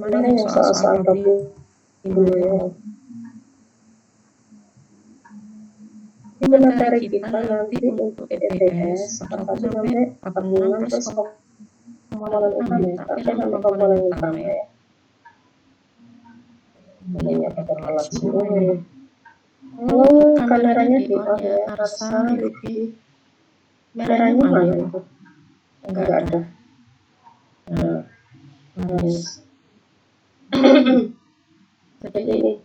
kemarin yang soal-soal problem ya. Ini materi kita nanti untuk EPS 41 sampai 46 plus komponen utama ya, tapi sampai komponen utama ya. Ini perkenalan semua ya. Kalau kameranya di on ya, Arsa, Lucky, merahnya mana itu? Enggak ada. Nah, harus. Jadi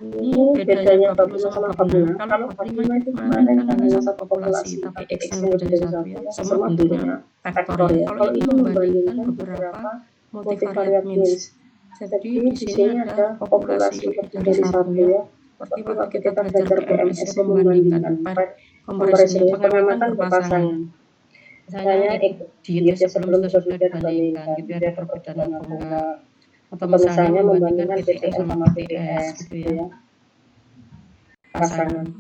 ini bedanya 40 sama 46. Kalau 45 itu kemarin kan hanya satu populasi, tapi X-nya lebih dari satu ya. Semua bentuknya vektor ya. Kalau ini membandingkan beberapa multivariate means. Jadi di sini ada populasi lebih dari satu ya. Seperti waktu kita belajar PMS membandingkan comparison pengamatan berpasangan. Misalnya diet sebelum sesudah dibandingkan gitu ya, ada perbedaan atau enggak. Atau misalnya membandingkan PTN sama PTS gitu ya. Pasangan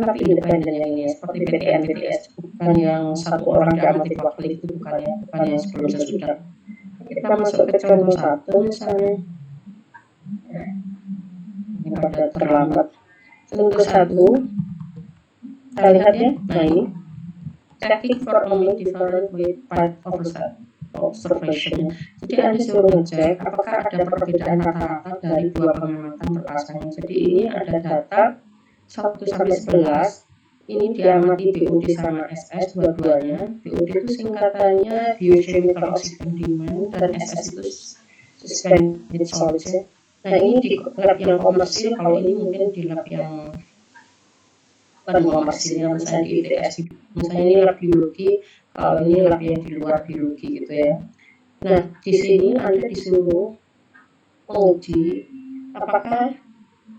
tapi independen yang ini seperti PTN PTS, bukan yang satu orang diamati dua kali, itu bukan ya, bukan yang sebelum sesudah. Kita masuk ke contoh satu misalnya, ini pada terlambat. Contoh satu, kita lihat ya, nah ini checking for only different with 5% observation. Jadi Anda suruh ngecek apakah ada perbedaan rata-rata dari dua pengamatan berpasangan. Jadi ini ada data 1 sampai 11. Ini diamati BOD sama SS dua-duanya. BOD itu singkatannya biochemical oxygen demand dan SS itu suspended solids ya. Nah ini di lab yang komersil, kalau ini mungkin di lab yang bukan komersilnya, misalnya di ITS, misalnya ini lab biologi, kalau ini lab yang di luar biologi gitu ya. Nah di sini Anda disuruh menguji apakah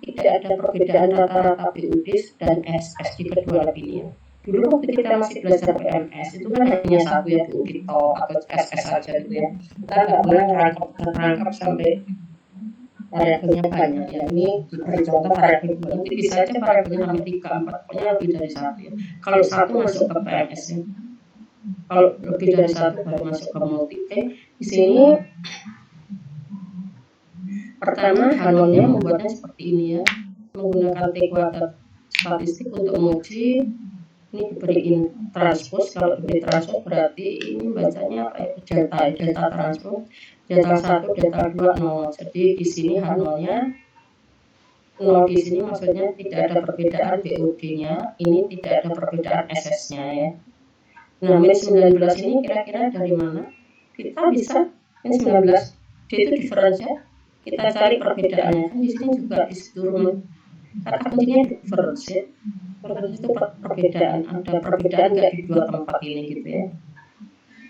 tidak ada perbedaan rata-rata BOD dan SS di kedua lab ini. Dulu waktu kita masih belajar PMS itu kan hanya satu ya, BOD atau SS saja gitu ya. Kita nggak boleh merangkap sampai variabelnya banyak ya. Ini diberi contoh variabel 2, nanti bisa aja variabelnya sampai 3, 4, pokoknya lebih dari satu ya. Kalau satu masuk ke PMS ya. Kalau lebih dari satu baru masuk ke multi. Di sini pertama Hanonnya membuatnya seperti ini ya, menggunakan T-kuadrat statistik untuk menguji. Ini diberiin transpose, kalau diberi transpose berarti ini bacanya delta transpose, delta 1, delta 2, 0. Jadi di sini Hanonnya 0, di sini maksudnya tidak ada perbedaan BOD-nya, ini tidak ada perbedaan SS-nya ya. Nah, min 19 ini kira-kira dari mana? Kita bisa min 19, dia itu difference ya. Kita cari perbedaannya, kan di sini juga disuruh kata kuncinya difference ya. Difference itu perbedaan, ada perbedaan nggak di dua tempat ini gitu ya.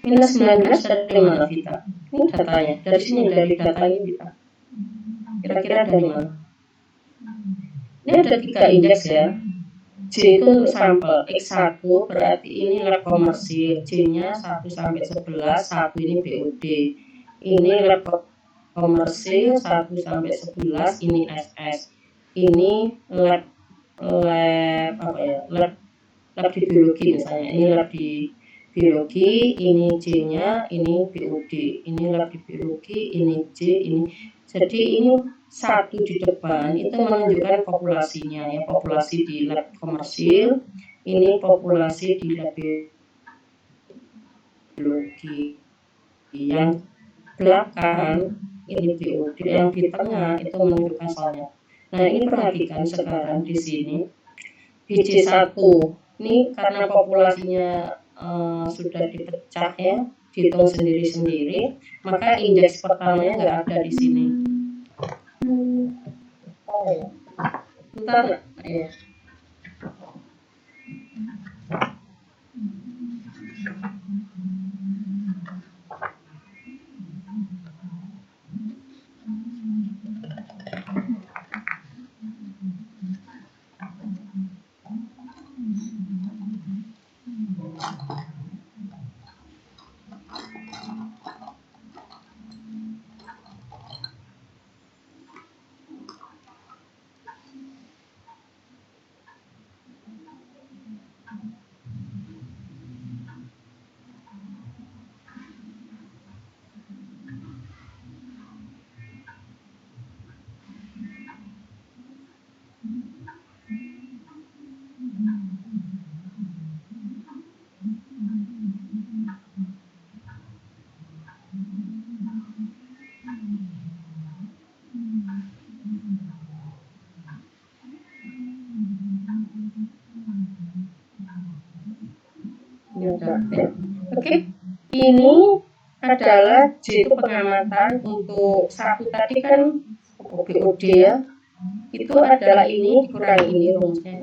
Minus 19 dari mana Vita? Ini datanya, dari sini, dari data ini Vita. Kira-kira dari mana? Ini ada 3 indeks ya. J itu untuk sampel, X1 berarti ini lab komersil, J-nya 1 sampai 11, 1 ini BOD. Ini lab komersil 1 sampai 11, ini SS. Ini lab apa ya? Lab di biologi misalnya. Ini lab di biologi, ini J-nya, ini BOD. Ini lab di biologi, ini J, ini. Jadi ini satu di depan itu menunjukkan populasinya ya, populasi di lab komersil, ini populasi di lab biologi. Yang belakang ini BOD, yang di tengah itu menunjukkan soalnya. Nah ini perhatikan sekarang di sini BJ1 ini karena populasinya sudah dipecah ya, dihitung sendiri-sendiri, maka indeks pertamanya nggak ada di sini. Bentar nggak? Ya. Ini ada. Oke. Ini adalah J itu pengamatan. Untuk 1 tadi kan BOD ya. Itu adalah ini dikurangi ini rumusnya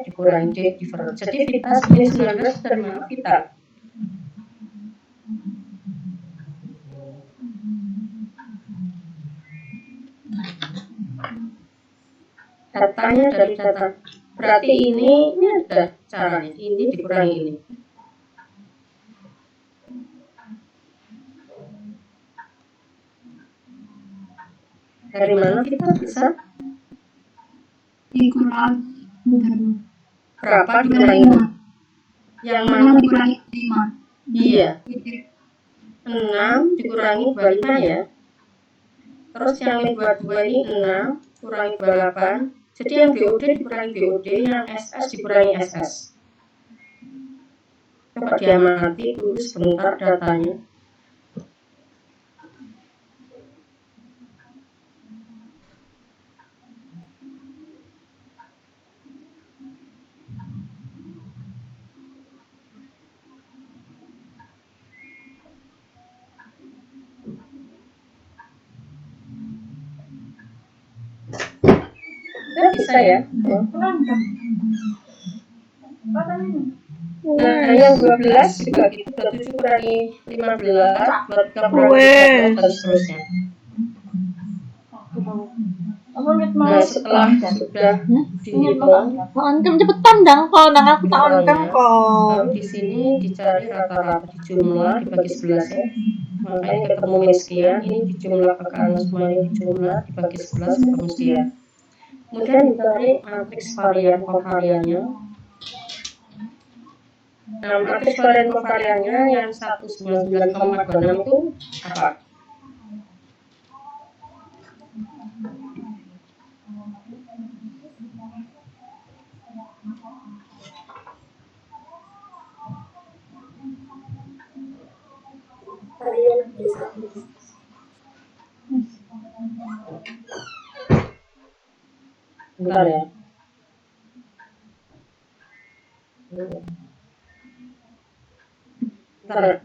dikurangi D difference. Jadi vital ini 19 dan mana vital. Datanya dari data. Berarti ini ada caranya. Ini dikurangi ini. Dari mana kita bisa? Dikurangi Berapa dikurangi? Yang mana dikurangi 5. Iya. 6 dikurangi 25 ya. Terus yang min 22 ini 6 kurangi 28. Jadi yang BOD dikurangi BOD, yang SS dikurangi SS. Coba diamati dulu sebentar datanya. Bisa ya. Nah, yang 12 juga gitu, 27 kurangi 15, 23 kurangi 13 dan seterusnya. Nah, setelah sudah dihitung, Antem cepetan dong, kalau nang aku tak ontem kok. lalu di sini dicari rata-rata di jumlah dibagi 11 ya. Makanya ketemu min sekian, ini di jumlah ke kanan semuanya di jumlah dibagi 11 ketemu sekian. Kemudian dicari matriks varian kovariannya. Nah, matriks varian kovariannya yang 199,26 itu apa? Bentar ya. Bentar.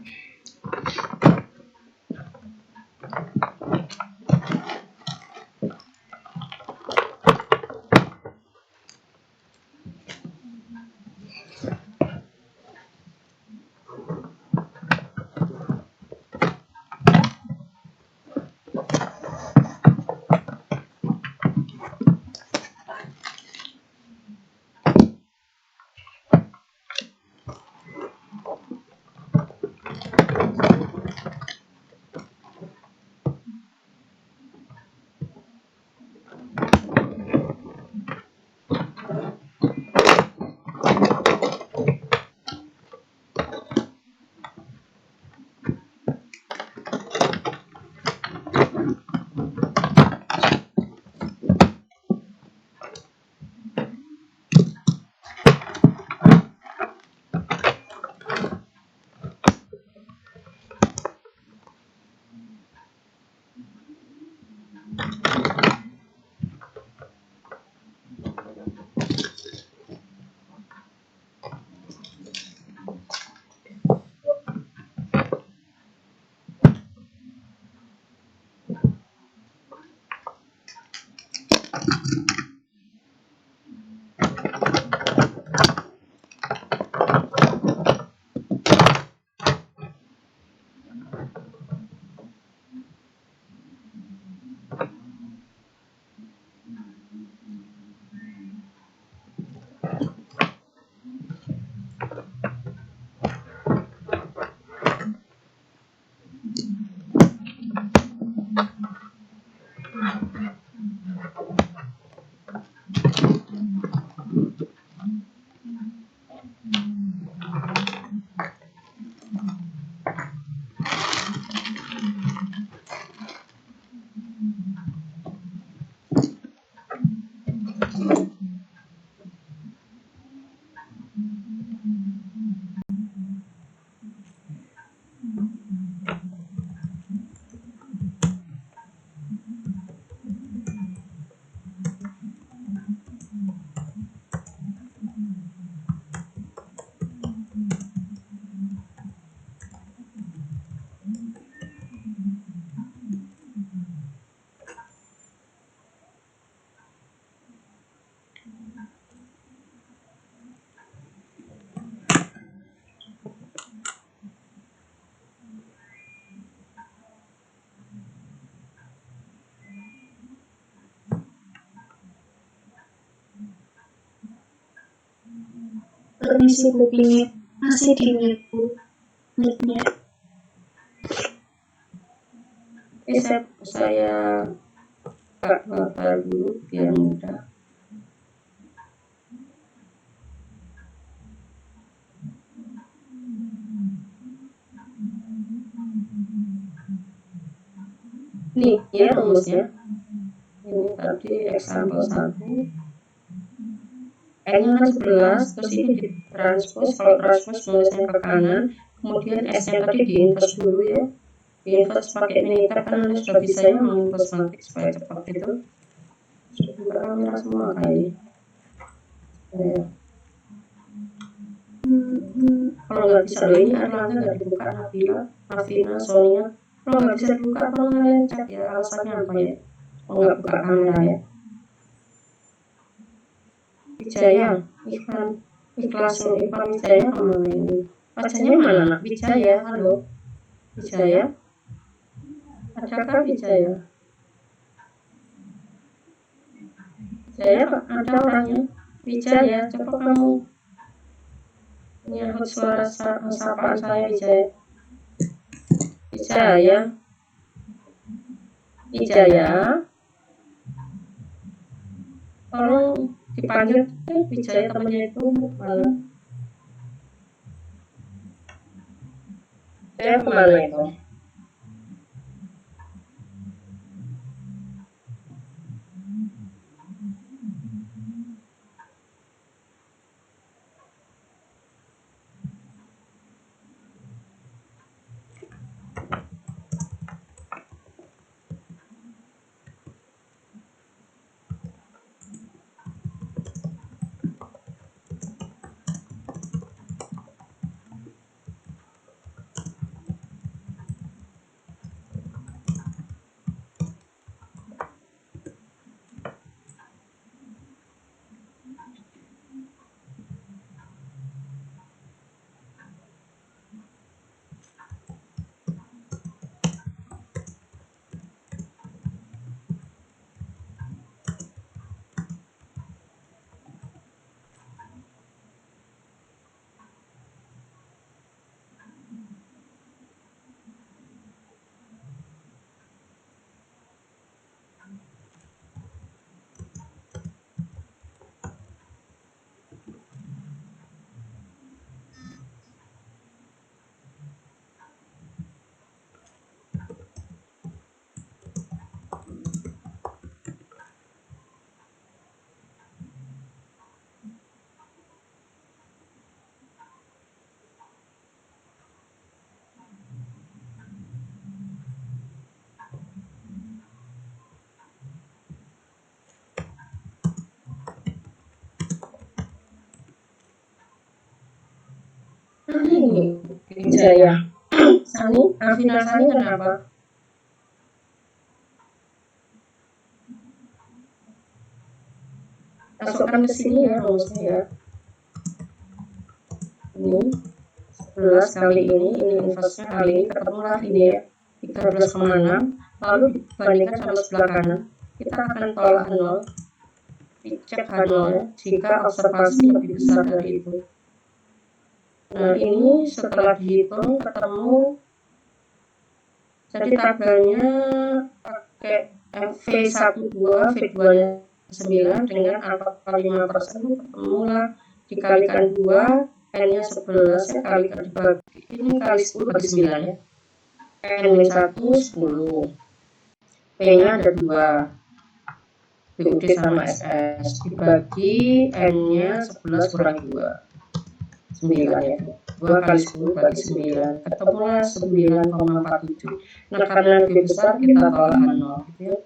permisi booking masih di netnya. Saya buka dulu biar mudah. Nih ya rumusnya. Ini tadi example 1. N-nya kan 11, terus ini ditranspos. Kalau transpos nulisnya ke kanan, kemudian S-nya tadi diinvers dulu ya. Diinvers pakai minitab kan Anda sudah bisa ya menginvers matik supaya cepat itu. Sudah buka kamera semua kali. Ya. Kalau nggak bisa loh, ini Erlangga nggak dibuka, Nabila, Sonia. Kalau nggak bisa dibuka, tolong kalian cek ya alasannya apa ya. Kalau nggak buka kamera ya. Wijaya, Ikhlasul, Ikhwan Wijaya kemana ini? Bacanya mana nak? Wijaya, halo. Wijaya, adakah Wijaya? Wijaya, ada orangnya. Wijaya, coba kamu menyahut suara sapaan saya, Wijaya. Wijaya, Wijaya, tolong dipanggil Wijaya temannya itu mana? Wijaya kemana itu? Ini Wijaya. Afina Sani kenapa? Masukkan ke sini ya rumusnya ya. Ini 11 kali ini inversnya kali ini ketemulah ini ya 13,6, lalu dibandingkan sama sebelah kanan, kita akan tolak 0, dicek H0 ya, jika observasi lebih besar dari itu. Nah ini setelah dihitung ketemu, jadi tabelnya pakai V12, V2 nya 9 dengan angka 5%, ketemulah dikalikan 2, N-nya 11 ya, kalikan dibagi, ini kali 10 bagi 9 ya, N-1 10, P-nya ada 2, BUD sama SS, dibagi N-nya 11 kurangi 2, 9 ya, 2 kali 10 bagi 9, ketemulah 9,47. Nah karena lebih besar kita tolak 0 gitu ya.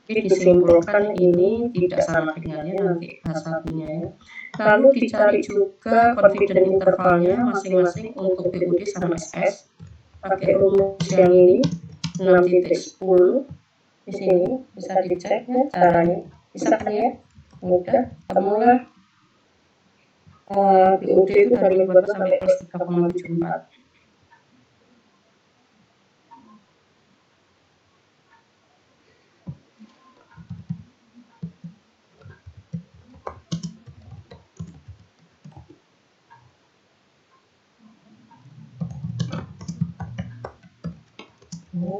Jadi disimpulkan ini tidak sama dengannya nanti H1-nya ya. Lalu dicari juga confidence intervalnya masing-masing untuk BUD sama SS. Pakai rumus yang ini 6.10 di sini bisa dicek ya caranya. Bisa kan ya? Mudah. Temulah BUD itu dari 15 sampai plus 3,74. Nah,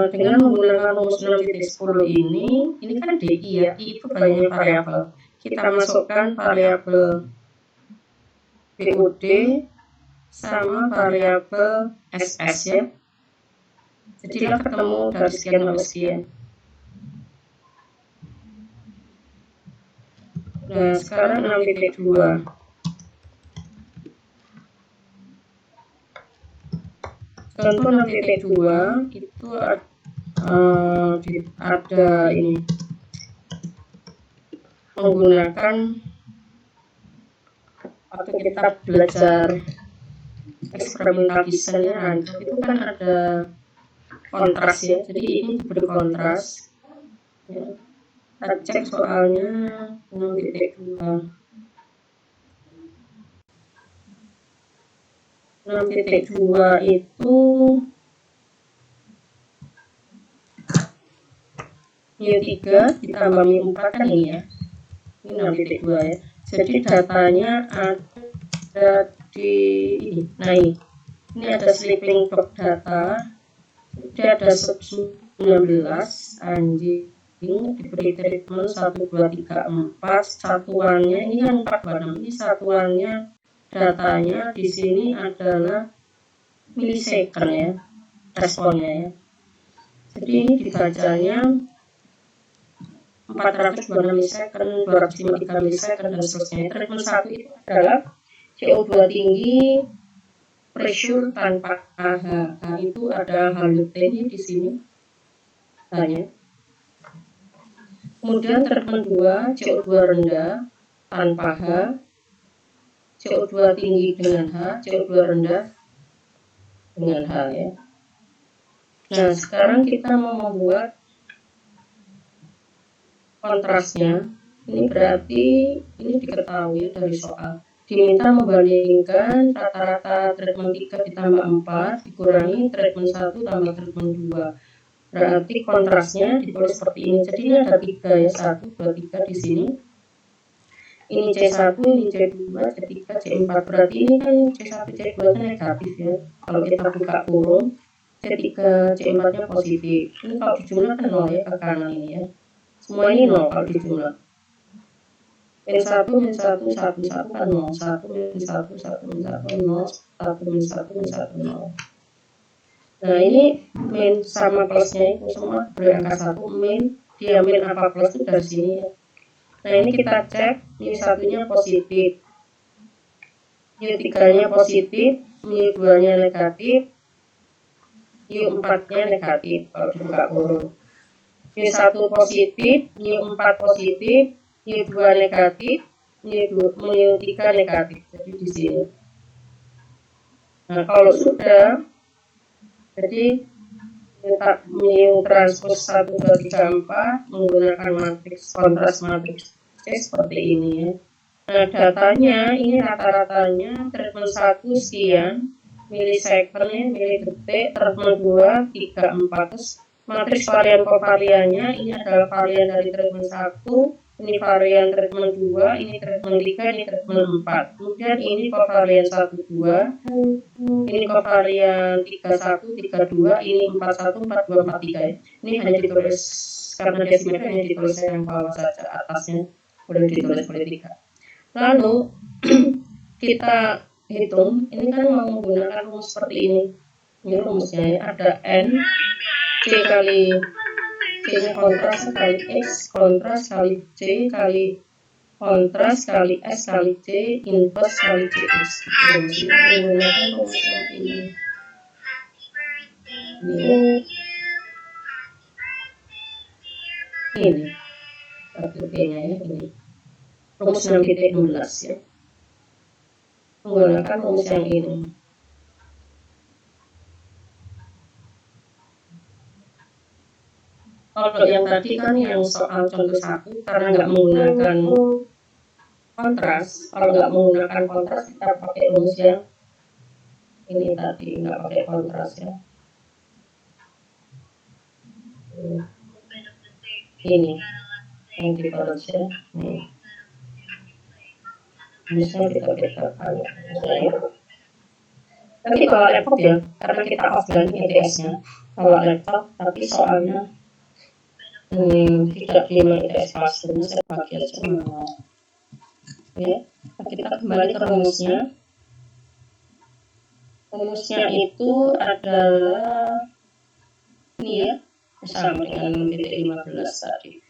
dengan menggunakan rumus 6.10 ini kan DI ya, I itu banyak variabel. Kita masukkan variabel BUD sama variabel SS ya. Jadilah ketemu dari sekian sampai sekian. Nah, sekarang 6.2. Contoh 6.2 itu ada ini menggunakan waktu kita belajar eksperimental design itu kan ada kontras ya, jadi ini diberi kontras ya. Kita cek soalnya 6.2. 6.2 itu mu3 ditambah mu4 kan ini ya, ini 6.2 ya. Jadi datanya ada di ini. Nah ini ada sleeping dog data. Dia ada sub 19 anjing diberi treatment 1, 2, 3, 4. Satuannya ini kan 426. Ini satuannya datanya di sini adalah milisecond ya, responnya ya. Jadi ini dibacanya 426 milisecond, 253 milisecond dan seterusnya. Treatment 1 itu adalah CO2 tinggi, pressure tanpa AH. Nah, itu ada halutenya di sini. Tanya. Kemudian treatment 2, CO2 rendah tanpa H, CO2 tinggi dengan H, CO2 rendah dengan H ya. Nah, sekarang kita mau membuat kontrasnya. Ini berarti ini diketahui dari soal. Diminta membandingkan rata-rata treatment 3 ditambah 4 dikurangi treatment 1 tambah treatment 2. Berarti kontrasnya ditulis seperti ini. Jadi ini ada 3 ya, 1, 2, 3 di sini. Ini C1, ini C2, C3, C4. Berarti ini kan C1, C2 nya negatif ya. Kalau kita buka kurung, C3, C4 nya positif. Ini kalau dijumlah kan 0 ya ke kanan ini ya. Semua ini 0 kalau dijumlah. Min 1, min 1, 1, 1 kan 0, 1, min 1, 1, min 1, 0, 1, min 1, min 1, 0. Nah ini min sama plusnya itu semua berangka 1, min, dia min apa plus itu dari sini ya. Nah ini kita cek, min 1-nya positif, min 3-nya positif, min 2-nya negatif, min 4-nya negatif kalau dibuka kurung. Min 1 positif, min 4 positif, mu2 negatif, mu3 negatif. Jadi di sini. Nah, kalau sudah, jadi minta mu transpose 1, 2, 3, 4 menggunakan matriks kontras matriks C seperti ini ya. Nah, datanya ini rata-ratanya treatment 1 sekian, milisecond ya, milidetik, treatment 2, 3, 4. Terus matriks varian kovariannya ini adalah varian dari treatment 1, ini varian treatment 2, ini treatment 3, ini treatment 4. Kemudian ini kovarian 1, 2, ini kovarian 3, 1, 3, 2, ini 4, 1, 4, 2, 4, 3 ya. Ini hanya ditulis, karena desimeter hanya ditulis yang bawah saja, atasnya boleh ditulis boleh 3. Lalu kita hitung, ini kan mau menggunakan rumus seperti ini. Ini rumusnya ya, ada N, C kali C-nya kontras kali X, kontras kali C kali kontras kali S kali C, inverse kali CX. Menggunakan rumus yang ini. Ini. Artinya ya, ini. Rumus 6.16 ya. Menggunakan rumus yang ini. Kalau yang tadi kan yang soal contoh 1 karena nggak menggunakan kontras. Kalau nggak menggunakan kontras, kita pakai rumus yang ini tadi, nggak pakai kontras ya. Ini yang diverge ya. Nih. Rumusnya kita bedakan ya. Nanti kalau laptop ya, karena kita offline ITS-nya, kalau laptop, tapi soalnya tidak terima ITS classroom, saya pakai aja manual. Ya, kita kembali ke rumusnya. Rumusnya itu adalah ini ya, sama dengan PT15 tadi.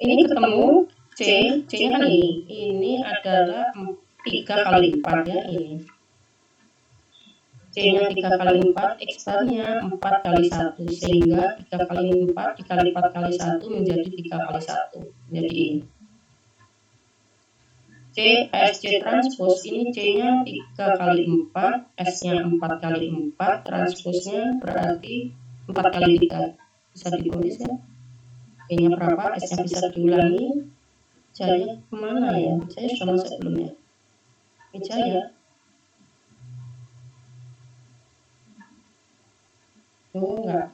Ini ketemu C-nya kan ini adalah 3 kali 4 ya ini. C-nya 3 kali 4, X-nya 4 kali 1, sehingga 3 kali 4 dikali 4 kali 1 menjadi 3 kali 1. Jadi ini. C, S, C transpose ini C-nya 3 kali 4, S-nya 4 kali 4, transposnya berarti 4 kali 3. Bisa ditulis ya. E-nya berapa, S-nya bisa diulangi. Jaya kemana ya? Jaya sudah masuk belum ya? Jaya. Oh, enggak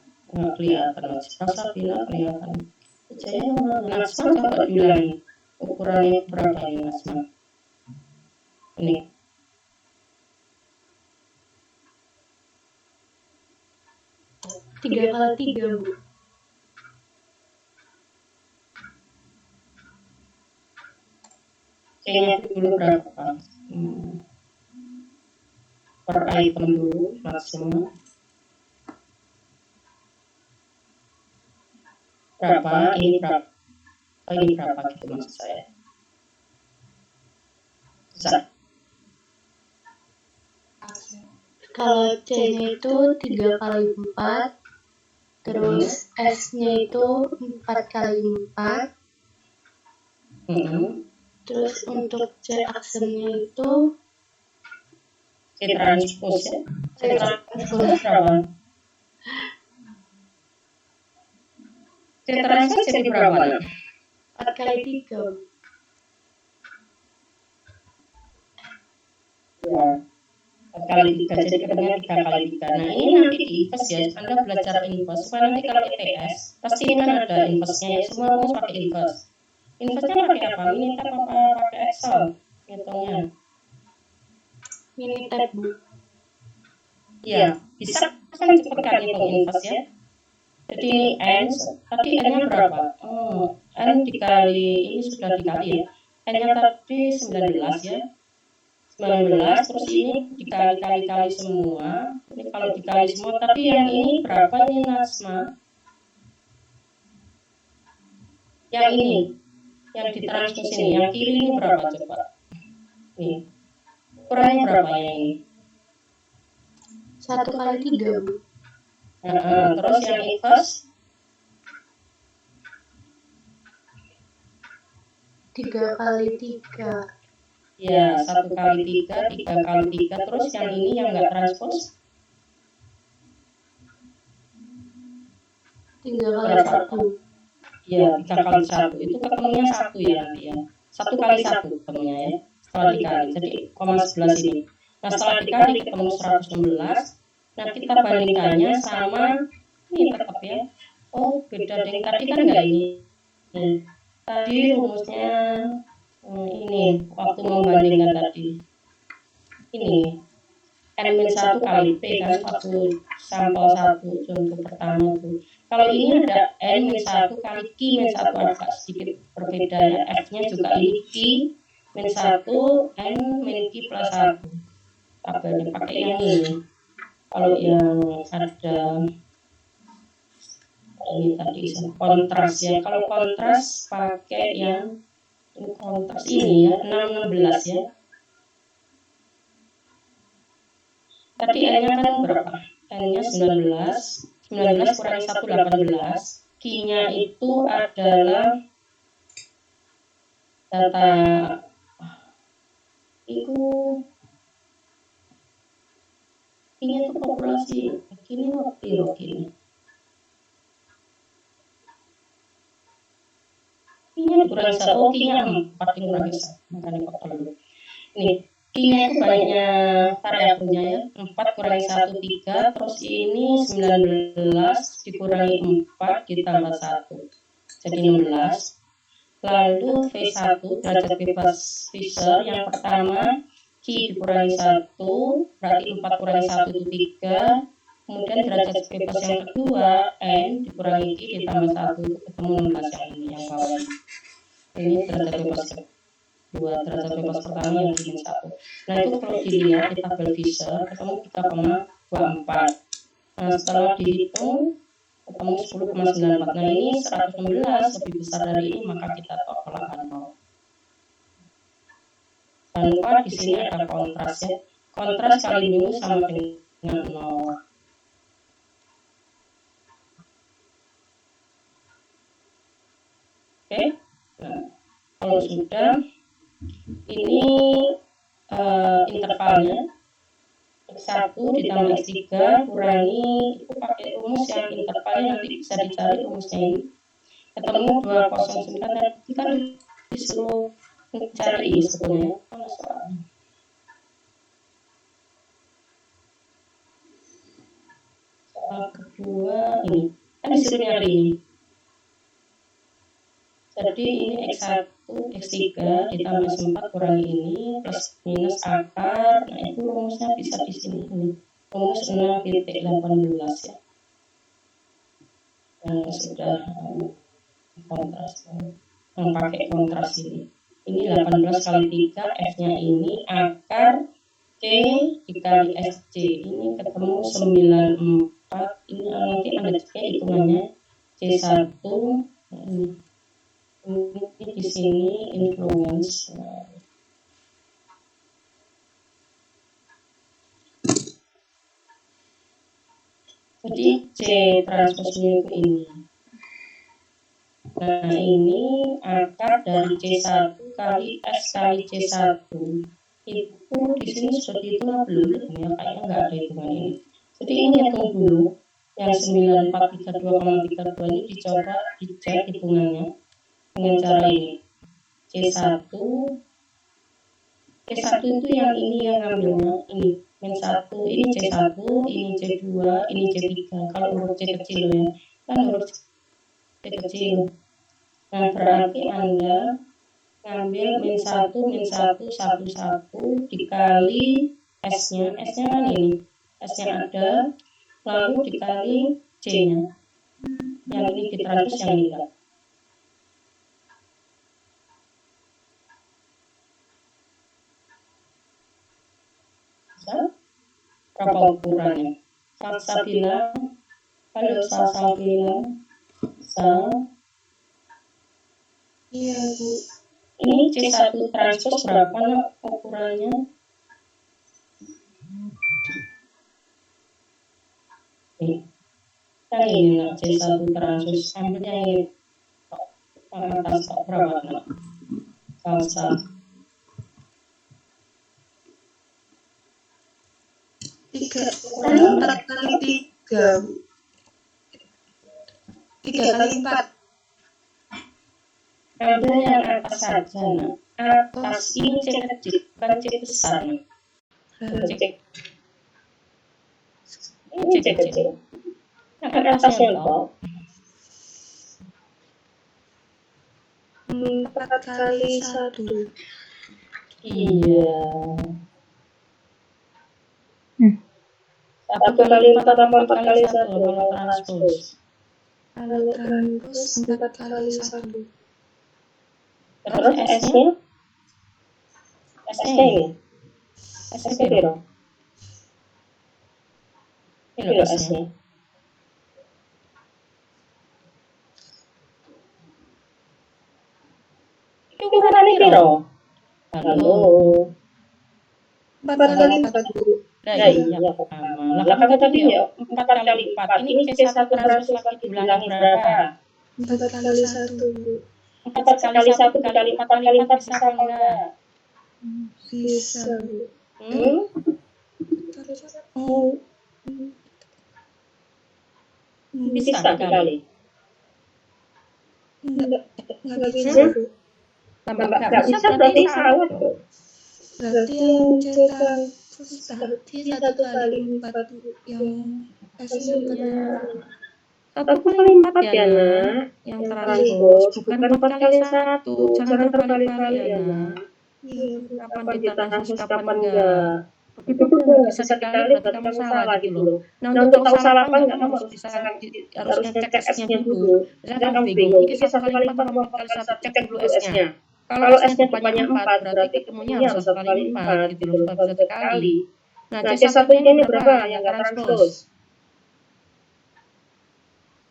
kelihatan. Rasa bila kelihatan. Jaya mana? Nasma coba diulangi. Ukurannya berapa ya Nasma? Ini. Tiga kali 3, Bu. C-nya dulu berapa? Per item dulu maksimum. Berapa? Ini berapa? Oh, ini berapa gitu maksud saya. Bisa. Kalau C-nya itu 3 kali 4, terus S-nya itu 4 kali 4, terus untuk C aksennya itu C transpose ya. C transpose berapa? C transpose jadi berapa? 4 kali 3. Ya. 4 kali 3, jadi ketemu 3 kali 3. Nah ini nanti di inverse ya, Anda belajar inverse, supaya nanti kalau ITS, pasti ini kan ada inverse-nya ya, semua rumus pakai inverse. Inverse-nya pakai apa? Minitab apa pakai Excel? Hitungnya. Minitab, Bu. Iya, bisa kan cepat kan hitung inverse ya. Jadi ini N, tadi N-nya berapa? N dikali, ini sudah dikali ya. N-nya tadi 19 ya. 19, terus ini dikali-kali semua. Ini kalau dikali semua, tapi yang ini berapa nih Nasma? Yang ini, yang ditranspos ini, yang kiri ini berapa coba? Nih, ukurannya berapa yang ini? 1 kali 3, Bu. Terus yang inverse? 3 kali 3. Ya, 1 kali 3, 3 kali 3, terus yang ini yang nggak transpose? 3 kali 1. Ya, 3 kali 1, itu ketemunya 1 ya nanti ya. 1 kali 1 ketemunya ya, setelah dikali, jadi 0,11 ini. Nah setelah dikali ketemu 116, nah kita bandingkannya sama, ini tetap ya. Oh beda dengan tadi kan nggak ini. Tadi rumusnya ini waktu membandingkan tadi ini N-1 kali P kan waktu sampel 1 contoh pertama tuh. Kalau ini ada N-1 kali Q-1 agak sedikit berbeda ya. F-nya juga ini Q-1 N-Q plus 1. Tabelnya pakai yang ini. Kalau yang ada ini tadi kontras ya. Kalau kontras pakai yang kontras ini ya 616 ya. Tadi N-nya kan berapa? N-nya 19 kurangi 1 18. Q-nya itu adalah data itu Q-nya itu populasi. Q-nya piro Q-nya? Q-nya dikurangi 1, oh Q-nya 4 dikurangi 1, makanya faktor dulu. Ini Q-nya itu banyaknya variabelnya ya, 4 kurangi 1, 3, terus ini 19 dikurangi 4 ditambah 1, jadi 16. Lalu V1 derajat bebas Fisher yang pertama Q dikurangi 1, berarti 4 kurangi 1 itu 3. Kemudian derajat bebas yang kedua N dikurangi Q ditambah 1 itu ketemu 16 yang ini yang bawah ini. Ini derajat bebas kedua, derajat bebas pertama yang min 1. Nah itu kalau dilihat di tabel Fisher ketemu 3,24. Nah setelah dihitung ketemu 10,94. Nah ini 116 lebih besar dari ini, maka kita tolakkan 0. Jangan lupa di sini ada kontras ya. Kontras kali mu sama dengan 0. Oke. Nah, kalau sudah ini intervalnya X1 ditambah X3 kurangi, itu pakai rumus yang intervalnya nanti bisa dicari rumusnya ini. Ketemu 209, nanti kan disuruh mencari ini sebetulnya. Soal kedua ini, kan disuruh nyari ini. Jadi ini X1, X3 ditambah S4 kurangi ini plus minus akar. Nah itu rumusnya bisa di sini. Ini rumus 6,18 ya. Yang sudah kontras, yang pakai kontras ini. Ini 18 kali 3, F-nya ini akar C dikali SC. Ini ketemu 94. Ini nanti ada juga hitungannya C1. Ini di sini influence. Jadi C transposnya itu ini. Nah ini akar dari C1 kali S kali C1. Itu di sini sudah dihitung belum ya, kayaknya nggak ada hitungan ini. Jadi ini hitung dulu yang 9432,32 ini dicoba dicek hitungannya dengan cara ini. C1 itu yang ini yang ngambilnya ini min 1, ini C1, ini C2, ini C3. Kalau huruf C kecil ya, kan huruf C kecil. Nah berarti Anda ngambil min 1, 1, 1 dikali S-nya kan ini, S-nya ada, lalu dikali C-nya. Yang ini ditranspos, yang ini enggak. Berapa ukurannya? Salsa bilang, halo Salsa bilang, Iya Bu. Ini C1 transpos berapa nak ukurannya? Yang ini nak C1 transpos, ambil yang ini. Atas berapa nak? Salsa. 4 kali 3 Bu. 3 kali 4. Ambil yang atas saja nak. Atas ini C kecil, bukan C besar nak. Ini C kecil. Yang atasnya toh. 4 kali 1. Iya. 1 kali 4 apa 4 kali 1 kalau transpos? Kalau transpos 4 kali 1. Terus S-nya? S-nya ini? S-nya piro? Piro S-nya? Itu ukurannya piro? Halo? 4 kali 4 Bu. Nah iya pertama. Lah kan tadi ya 4 kali 4. Ini C1 transpos lagi diulangi berapa? 4 kali 1 Bu. 4 kali 1 kali 4 kali 4 bisa apa enggak? Bisa Bu. Bisa dikali. Enggak bisa, Bu. Nggak bisa berarti salah dong. Berarti yang cetak berarti 1 kali 4 yang S-nya Ya, 1 kali 4 ya nak, yang transpose bukan 4 kali 1, jangan terbalik-balik ya nak. Kapan ditranspose kapan enggak, begitu Bu nggak bisa dikali berarti kamu salah gitu loh. Nah untuk tahu salah apa enggak kamu harus ngecek S-nya dulu. Misalnya kamu bingung, ini 1 kali 4 atau 4 kali 1, cek dulu S-nya. Kalau S-nya depannya 4 berarti ketemunya harus 1 kali 4 gitu loh, supaya bisa dikali. Nah C1-nya ini berapa yang nggak transpose?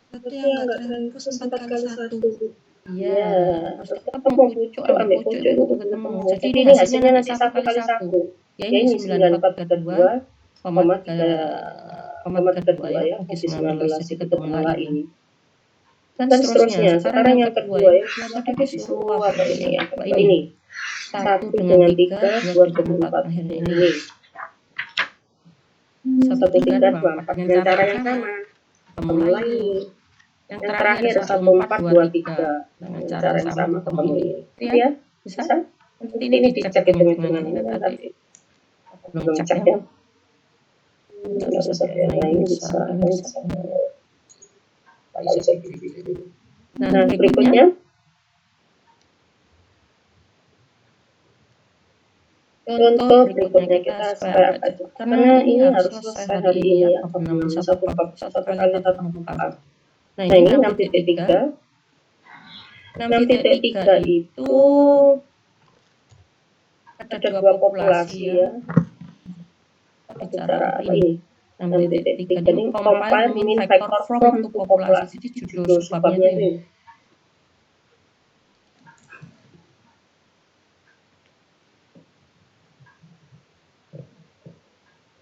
berarti yang enggak transpose 4 kali 1. Iya, harus ketemu pucuk ambil pucuk itu ketemu. Jadi ini hasilnya nanti 1 kali 1. Ya ini 9432, 32 ya, bagi 19 jadi ketemulah ini. Dan seterusnya. Sekarang yang kedua ya, tadi disuruh apa ini ya? Ini 1 dengan 3, 2 dengan 4 akhirnya ini. 1, 3, 2, 4 dengan cara yang sama. Ketemu lagi. Yang terakhir 1, 4, 2, 3 dengan cara yang sama ketemu ini. Ya, bisa? Nanti ini dicek hitung-hitungan ini tadi. Belum cek ya. Kalau sesuatu yang lain bisa. Nah, berikutnya contoh berikutnya kita supaya apa itu? Karena ini harus selesai hari ini ya, penambahan 1 kali 4. Nah ini 6.3. 6.3 itu ada 2 populasi ya. Bicara apa ini? 6.3 ini compile mean factor from 2 populasi. Jadi judul sebabnya itu.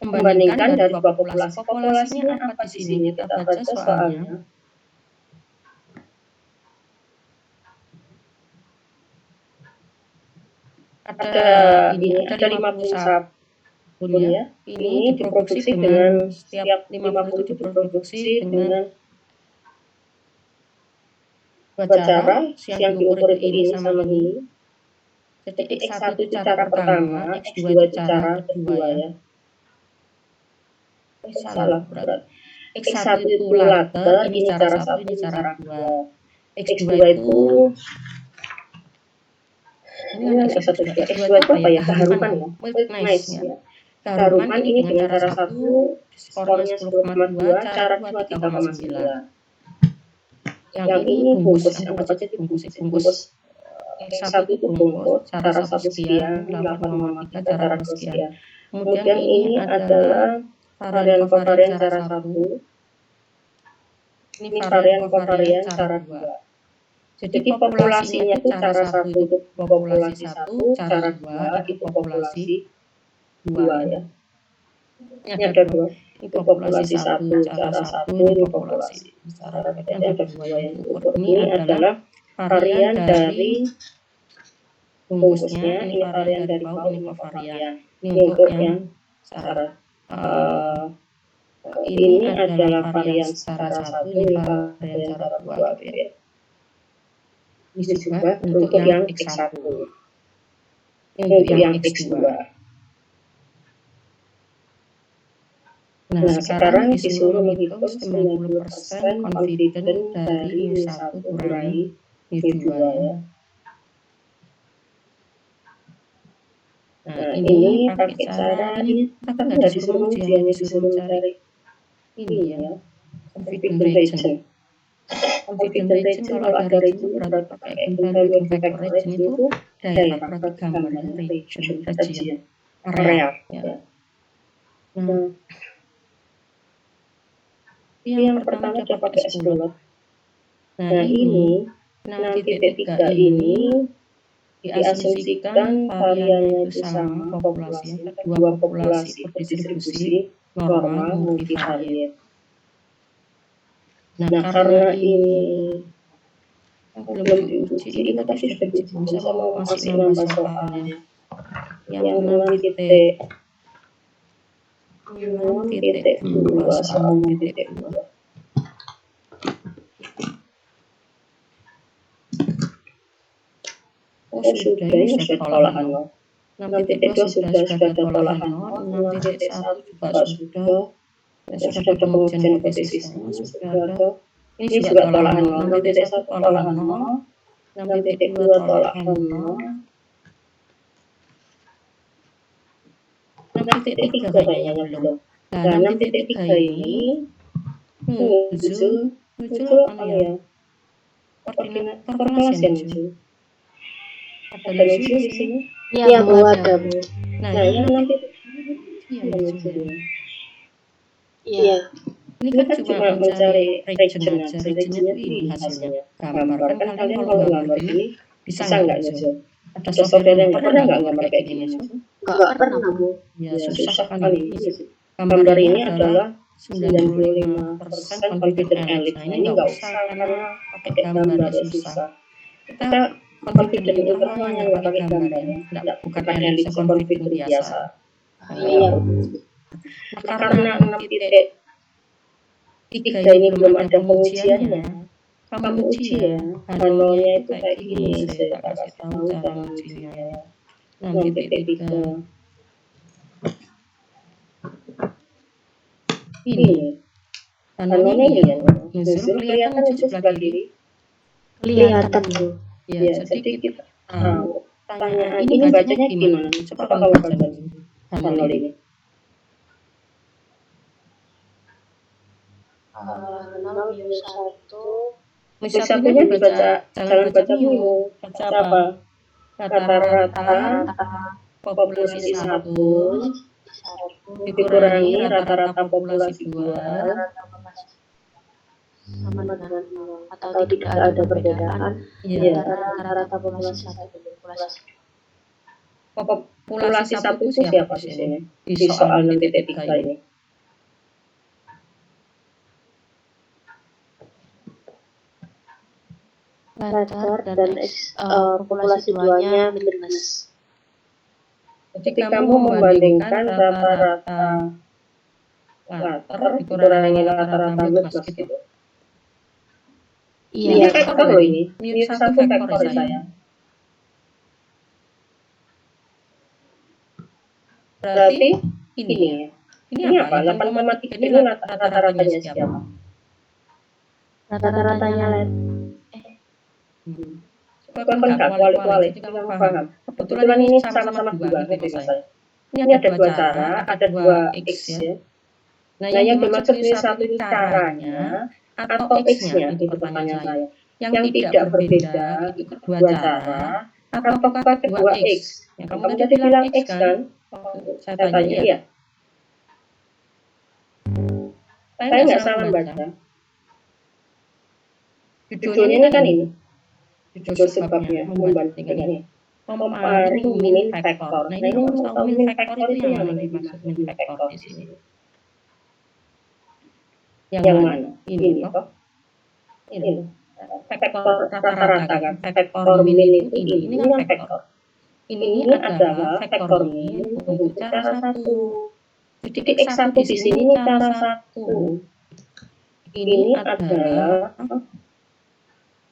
Membandingkan dari 2 populasi. Populasinya apa di sini? Kita baca soalnya. Ada 50 sabun ya. Ini diproduksi dengan setiap 50 itu diproduksi dengan 2 cara yang diukur ini sama ini. Jadi X1 itu cara pertama, X2 itu cara kedua ya. Salah berat. X1 itu later, ini cara 1, ini cara 2. X2 itu ini kan X1 juga. X2 itu apa ya? Keharuman ya. Nice ya. Keharuman ini dengan cara 1 skornya 10,2, cara 2 3,9. Yang ini bungkus, anggap aja bungkus. X1 itu bungkus, cara 1 sekian, 8,3, cara 2 sekian. Kemudian ini adalah varian kovarian cara 1. Ini varian kovarian cara 2. Jadi populasinya itu cara 1 itu populasi 1, cara 2 itu populasi 2 ya. Ini ada 2. Itu populasi 1, cara 1, ini populasi cara 2. Ada 2 yang diukur. Ini adalah varian dari bungkusnya, ini varian dari bau, ini kovarian. Ini untuk yang cara ini adalah varian cara 1, ini varian cara 2 gitu ya. Ini juga untuk yang X1. Ini untuk yang X2. Nah, sekarang disuruh menghitung 90% confident dari U1 kurangi U2 ya. Nah, ini pakai cara ini kita kan nggak disuruh uji, hanya disuruh mencari ini ya, confident region. Confident region kalau ada region berarti pakai eigenvalue vector region itu daerah, berarti gambarnya region, area ya. Nah, yang pertama coba pakai explore. Nah ini 6.3 ini diasumsikan variannya itu sama populasinya, kedua populasi berdistribusi normal multivariat. Nah karena ini belum diuji, ini tadi sudah diuji, saya mau masih nambah soalnya yang 6.2 sama 6.2. Oh sudah, ini sudah tolakan 0. 6.2 sudah ada tolakan 0, 6.1 juga sudah. Sudah ada pengujian hipotesisnya, sudah ada. Ini juga tolakan 0, 6.1 tolakan 0, 6.2 tolakan 0, 6.3 kayaknya belum. Nah, 6.3 ini muncul apa ya? Koordinat korelasi muncul. Ada lucu di sini. Iya, Bu, ada, Bu. Nah, yang 6.3 Iya. ini kan cuma mencari region aja. Regionnya itu ini hasilnya. Gambar. Kan kalian kalau gambar ini bisa nggak nyusun? Ada software yang pernah nggak gambar kayak gini? Nggak pernah, Bu. Ya susah kan ini. Gambar ini adalah 95% confident elite. Nah, ini nggak usah karena pakai gambar ya susah. Kita confident itu hanya pakai gambar ya. Bukan elite, confident biasa. Iya. Nah, karena 6.3 ini belum ada pengujiannya, kamu uji ya. Hanonya itu kayak gini, saya kasih tahu cara ujinya ya. 6.3 ini hanonya ini ya, nyusul kelihatan di sebelah kiri. Kelihatan, Bu. Ya, jadi kita tanya ini bacanya gimana? Coba kamu baca hano ini. Satunya dibaca, jangan baca mu, baca apa? Rata-rata populasi 1 dikurangi rata-rata populasi 2 sama dengan atau tidak ada perbedaan rata-rata populasi 1 dan populasi 1 itu siapa di sini? Di soal 6.3 ini. lancar dan populasi 2-nya minus. Jadi kamu membandingkan rata-rata latar dikurangi rata-rata minus gitu. Iya. Ini vektor loh ini. Ini satu vektor saya. Berarti ini ya. Ini apa? 8,3 ini rata-ratanya siapa? Rata-ratanya Bukan nggak kuali-kuali, jadi kamu paham. Kebetulan ini sama-sama 2 gitu saya. Ini ada 2 cara, ada 2 X ya. Nah, yang dimaksud ini satu ini caranya atau X-nya itu pertanyaan saya. Yang tidak berbeda itu kedua cara ataukah kedua X. Ya, kamu tadi bilang X kan? Saya tanya iya. Saya nggak salah baca. Judulnya ini kan ini. Judul sebabnya membandingkan ini. Comparing min factor. Nah, ini kamu tahu min factor itu yang mana dimaksud min factor di sini? Yang mana? Ini kok. Ini. Faktor rata-rata kan. Faktor min itu ini kan faktor. Ini adalah faktor min untuk cara 1. Jadi X1 di sini ini cara 1. Ini adalah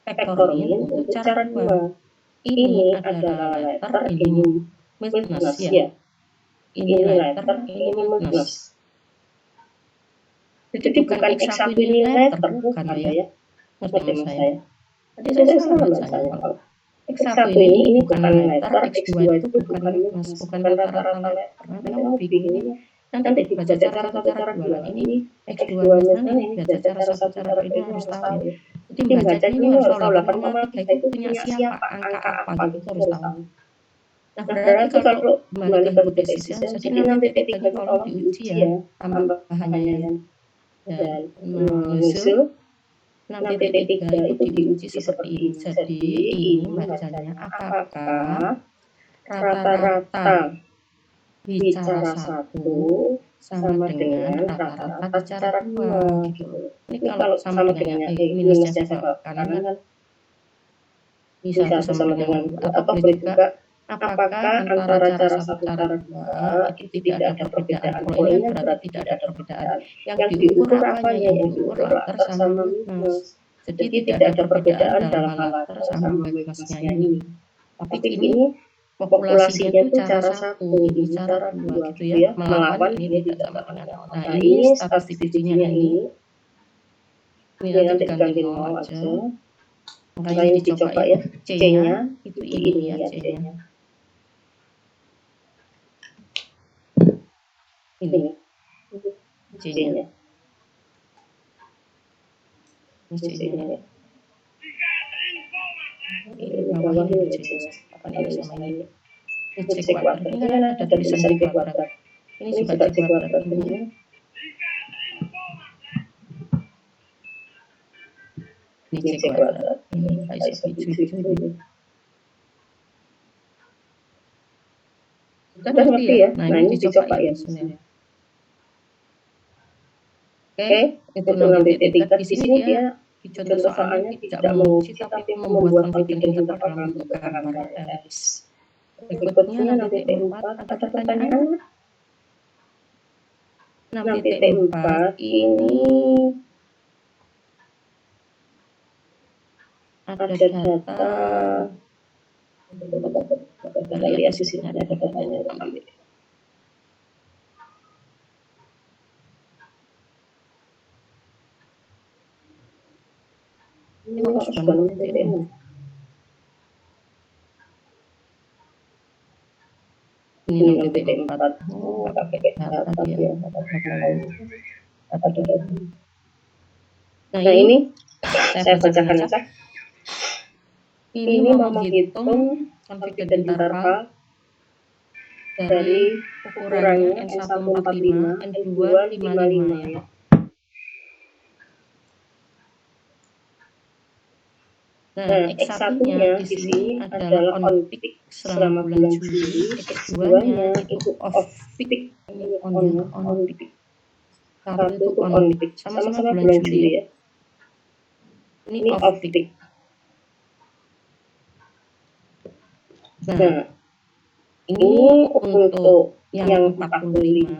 faktor min untuk cara 2. Ini adalah letter, ini minus ya. Ini letter, ini minus. Jadi bukan X1 ini letter, bukan ya. Ngerti mas saya? Jadi saya salah bacanya. X1 ini bukan letter, X2 itu bukan minus, bukan rata-rata letter. Nanti kamu bingung. Nanti dibaca cara 1 cara 2. Ini X2 misalnya ini baca cara 1 cara 2 ini harus tahu. Jadi bacanya ini harus tahu 8,3 itu punya siapa, angka apa gitu harus tahu. Nah berarti kalau kembali ke hipotesisnya, jadi 6.3 ini kalau diuji ya tambahannya dan menyusul 6.3 itu diuji seperti ini. Jadi ini bacanya apakah rata-rata bicara 1 sama dengan rata-rata bicara 2 gitu. Ini kalau sama dengan minusnya ke kanan kan bisa sama dengan atau boleh juga apakah antara cara 1 cara 2 itu tidak ada perbedaan. Kalau ini berarti tidak ada perbedaan. Yang diukur apanya? Yang diukur latar sama minus. Jadi tidak ada perbedaan dalam latar sama minusnya ini. Tapi ini populasinya itu cara 1, ini cara 2 gitu ya, melawan ini tidak sama dengan 0. Nah ini statistik ujinya ini nanti diganti 0 aja. Makanya ini dicoba ya, C-nya itu ini ya, C-nya. Ini C-nya. Ini C-nya. Ini bawah ini C-nya. Apa ini sama ini? Ini C kuadrat. Ini kan ada tulisan C kuadrat. Ini juga C kuadrat ini. Ini C kuadrat. Ini kayak hijau-hijau ini. Sudah ngerti ya? Nah ini dicoba ya sebenarnya. Oke, itu 6.3. Di sini dia di contoh soalnya tidak menguji tapi membuat confident interval dalam bentuk gambar X. Berikutnya 6.4 ada pertanyaan. 6.4 ini ada data. Kita lihat di sini ada datanya. Ini masuk dalam TTM. Ini 6.4. Pakai data dia. Nah ini saya bacakan aja. Ini mau menghitung confident interval dari ukurannya N145, N255 ya. Nah, X1-nya di sini adalah on peak selama bulan Juli, X2-nya itu off peak, ini on peak. Satu itu on peak, sama-sama bulan Juli ya. Ini off peak. Nah, ini untuk yang 45.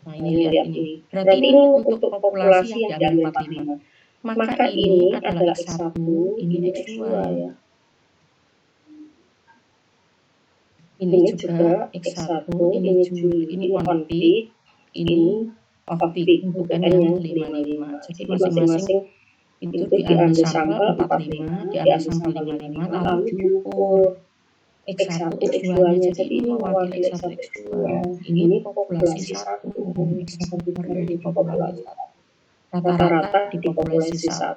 Nah, ini lihat ini. Berarti ini untuk populasi yang diambil 45. Maka ini adalah X1, ini X2 ya. Ini juga X1, ini Juli, ini on peak, ini off peak untuk N yang 55. Jadi masing-masing itu diambil sampel 45, diambil sampel 55, lalu diukur X1, X2-nya. Jadi ini mewakili X1, X2. Ini populasi 1, X1 dari populasi 1. Rata-rata di populasi 1,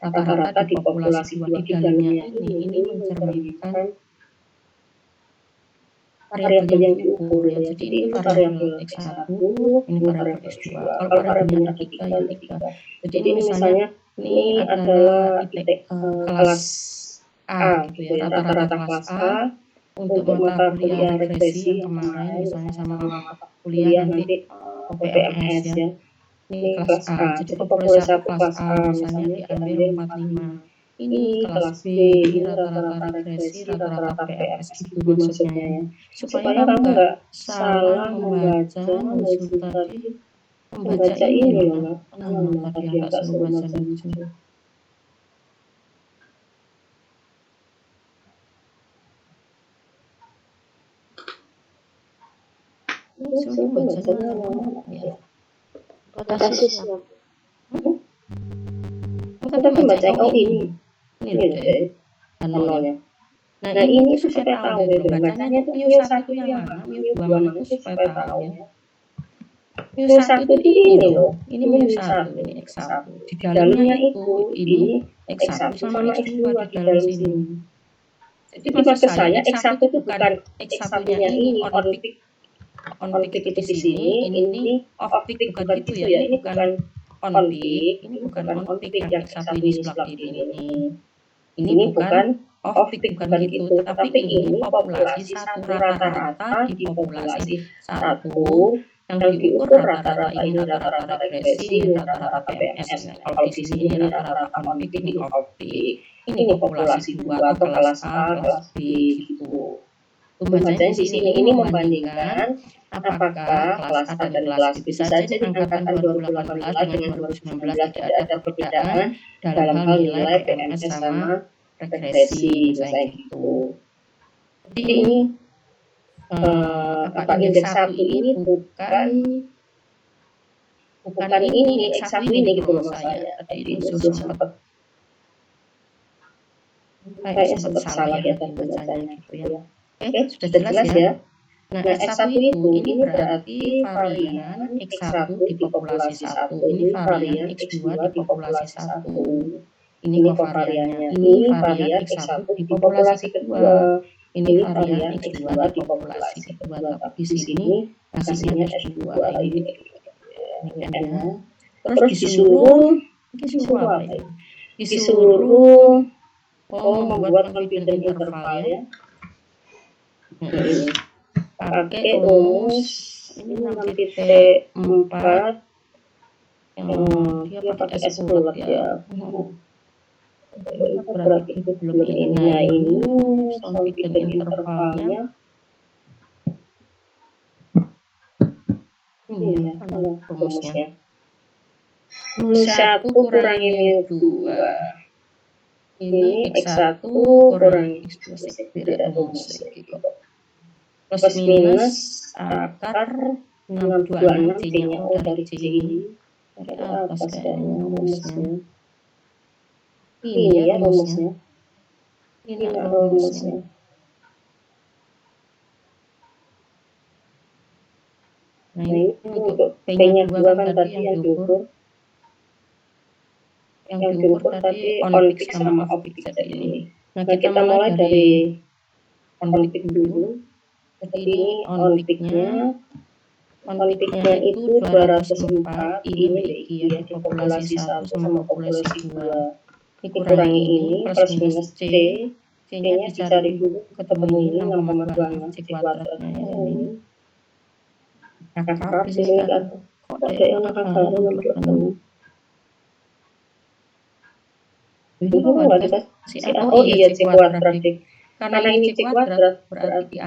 rata-rata di populasi 2. Di dalamnya ini mencerminkan variabel yang diukur ya. Jadi ini variabel X1, ini variabel X2. Kalau variabelnya ada 3 ya 3. Jadi ini misalnya ini adalah kelas A gitu ya, rata-rata kelas A untuk mata kuliah regresi yang kemarin misalnya sama mata kuliah nanti PMS ya. Ini kelas A, jadi populasi kelas A misalnya diambil 45. Ini kelas B, ini rata-rata regresi, rata-rata PMS gitu maksudnya ya. Supaya kamu nggak salah membaca muncul tadi, membaca ini loh, tadi yang nggak suruh baca muncul. Ini suruh bacanya ya. Basis ya. Kita membaca ini deh nolnya. Nah ini supaya tahu ya, bacanya itu mu1 yang mana, mu2 mana itu supaya tahu ya. mu1 ini loh, ini mu1, ini X1. Di dalamnya itu ini X1 sama X2 di dalam sini. Jadi maksud saya X1 itu bukan X1-nya ini on peak itu di sini, ini off peak bukan gitu ya, ini bukan on peak, ini bukan on peak yang X1 ini sebelah kiri ini bukan off peak bukan gitu, tetapi ini populasi 1, rata-rata di populasi 1 yang diukur rata-rata ini rata-rata regresi, ini rata-rata PMS. Kalau di sini ini rata-rata on peak, ini off peak, ini populasi 2 atau kelas A, kelas B gitu. Pembacaan di sini ini membandingkan apakah kelas A dan kelas B. Bisa saja angkatan 2018 dengan 2019 tidak ada perbedaan dalam hal nilai PMS sama regresi, misalnya gitu. Jadi ini indeks 1 ini bukan ini X1 ini gitu loh saya. Tadi ini sudah sempat salah ya tadi bacanya gitu ya. Oke, sudah jelas ya. Nah, X1 itu ini berarti varian X1 di populasi 1, ini varian X2 di populasi 1. Ini kovariannya. Ini varian X1 di populasi kedua. Ini varian X2 di populasi kedua. Tapi di sini hasilnya S2 ini kan ya. Terus disuruh apa ini? Disuruh membuat confidence interval ya. Pakai rumus ini 6.4 yang dia pakai S bulat ya. Berarti itu belum ini. Nah, ini confidence intervalnya ini ya rumusnya. -1 kurangi -2. Ini X1 kurangi X2 tidak rumus gitu. Plus minus akar 626 C-nya dari C ini. Dari atas kayaknya rumusnya. Ini ya rumusnya. Ini rumusnya. Nah, ini untuk P-nya 2 kan tadi yang diukur. Yang diukur tadi on-peak sama off-peak tadi ini. Nah, kita mulai dari on-peak dulu. Jadi ini on-peaknya itu 204, ini ya di populasi 1 sama populasi 2. Dikurangi ini plus minus C, C-nya dicari dulu, ketemu ini 6,26 C kuadratnya ya ini. Kakak di sini kan kok ada yang kakak belum ketemu. Ini kok nggak dikasih A? Oh iya C kuadrat. Karena ini C kuadrat berarti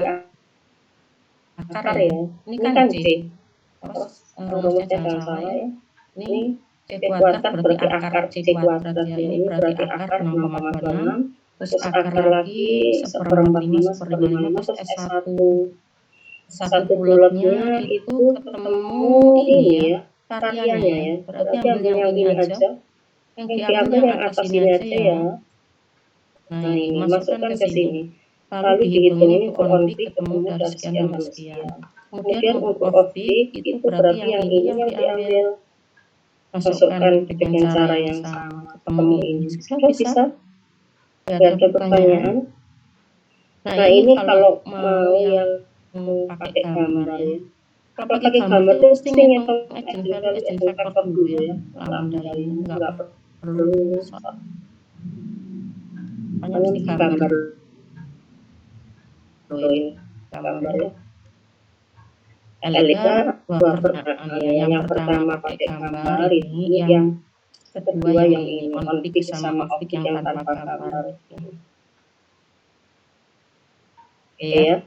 akar ya. Ini kan C. Rumusnya jangan salah ya. Ini C kuadrat berarti akar C kuadrat ya. Ini berarti akar 6,26. Terus akar lagi 1/4, 1/5, terus S1. Satu bulatnya itu ketemu ini ya. Variannya ya. Berarti ambil yang ini aja. Yang diambil yang atas ini aja ya. Nah, ini masukkan ke sini. Lalu dihitung ini untuk on-peak ketemu dari sekian sampai sekian. Kemudian untuk off-peak itu berarti yang ini yang diambil. Masukkan dengan cara yang sama. Ketemu ini. Sudah bisa? Gak ada pertanyaan? Nah, ini kalau mau yang pakai gambar ya. Kalau pakai gambar itu mesti ngitung eigenvalue dulu ya. Lambda ini nggak perlu hanya mesti gambar ini gambar ya. Elika dua pertanyaan ya. Yang pertama pakai gambar ini, yang kedua yang ini on-peak sama off-peak yang tanpa gambar. Oke ya.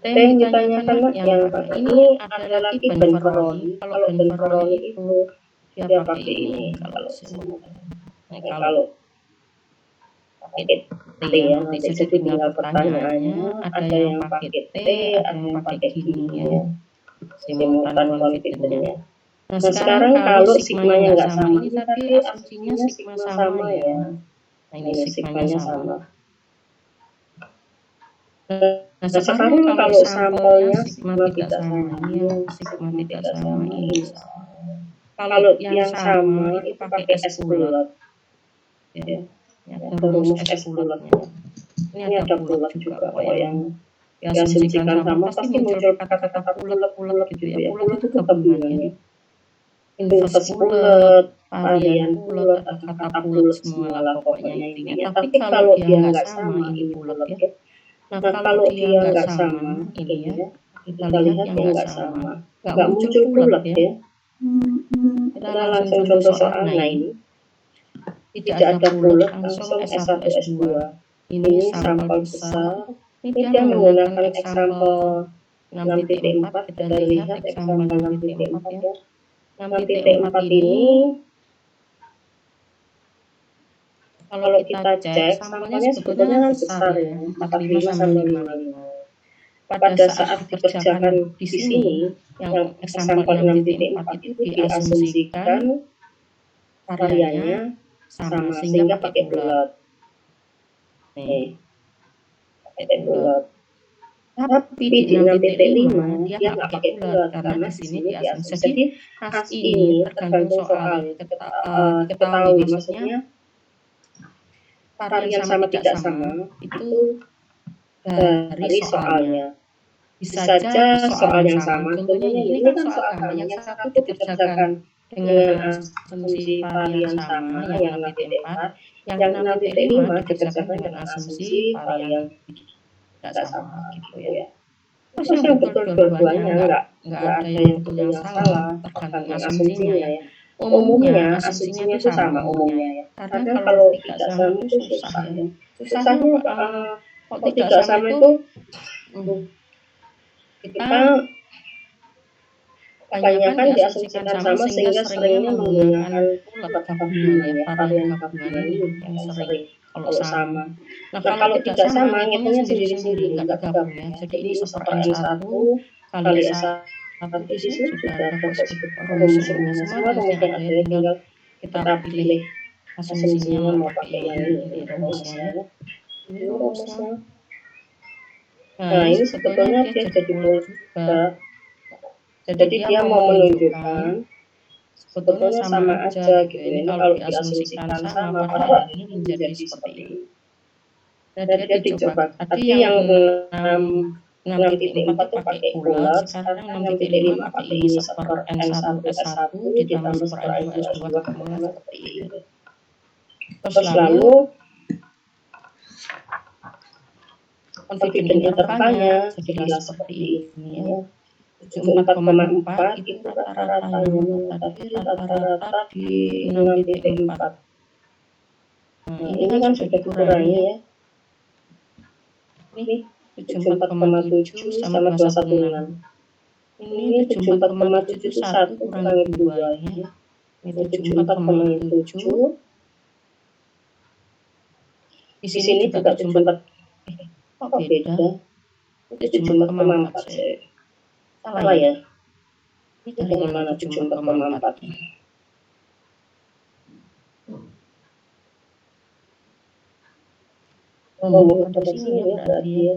Yang ditanyakan yang ini ada lagi Benferoni. Kalau Benferoni itu dia pakai ini kalau pakai T ya, nanti jadi tinggal pertanyaannya ada yang pakai T, ada yang pakai gini ya, simultan confidence-nya. Nah sekarang kalau sigmanya nggak sama, ini tadi asumsinya sigma sama ya. Nah ini sigmanya sama. Nah sekarang kalau sampelnya sigma tidak sama, ini yang sigma tidak sama, ini sama. Kalau yang sama itu pakai S bulat ya. Ada rumus S bulatnya. Ini ada bulat juga kok yang diasumsikan sama, pasti muncul kata-kata bulat-bulat gitu ya. Bulat itu gabungannya. Inverse bulat, varian bulat, kata bulat semua lah pokoknya intinya. Tapi kalau dia nggak sama ini bulat ya. Nah kalau dia nggak sama ini ya, kita lihat yang nggak sama, nggak muncul bulat ya. Kita langsung contoh soal. Nah ini tidak ada bulat, langsung S1 S2. Ini sampel besar. Ini dia menggunakan example 6.4. Kita lihat example 6.4 ya. 6.4 ini kalau kita cek sampelnya sebetulnya kan besar ya, 45 sampai 55. Pada saat dikerjakan di sini, yang sampel 6.4 itu diasumsikan variannya sama sehingga pakai bulat. Nih, pakai bulat. Tapi di 6.5 dia nggak pakai bulat karena di sini diasumsikan. Jadi khas ini tergantung soal diketahui, maksudnya varian sama tidak sama itu dari soalnya. Bisa saja soal yang sama, contohnya ini kan soal sama, yang satu dikerjakan dengan asumsi varian sama, yang 6.4, yang 6.5 dikerjakan dengan asumsi varian tidak sama gitu ya. Terus yang betul dua-duanya, nggak ada yang betul yang salah, tergantung asumsinya ya. Umumnya asumsinya itu sama umumnya ya. Karena kalau tidak sama itu susah ya. Susahnya kalau tidak sama itu kita kebanyakan diasumsikan sama sehingga seringnya menggunakan bulat gabungan ya, varian gabungan ini yang sering kalau sama. Nah kalau tidak sama ngitungnya sendiri-sendiri nggak gabung ya. Jadi ini N1 kali S1 di sini sudah ada rumusnya semua rumus yang ada, tinggal kita pilih asumsinya mau pakai yang ini rumusnya ya. Ini rumusnya. Nah ini sebetulnya dia jadi bulat juga. Jadi dia mau menunjukkan sebetulnya sama aja gitu. Ini kalau diasumsikan sama pada ini menjadi seperti ini. Dan dia dicoba. Tadi yang 6.4 itu pakai bulat, sekarang 6.5 pakai ini seper N1 S1 ditambah seper N2 S2 kemudian seperti ini. Terus lalu confidence intervalnya jadilah seperti ini ya. 74,4 itu rata-ratanya tadi rata-rata di 6.4. Nah, ini kan sudah dikurangi ya. Ini 74,7 sama 216. Ini 74,7 itu 1 kurangi 2 ya. Ini 74,7. Di sini juga 74. Kok beda? Itu 74,4 sih. Salah ya? Ini dari mana 74,4? Bukan dari sini ya berarti ya.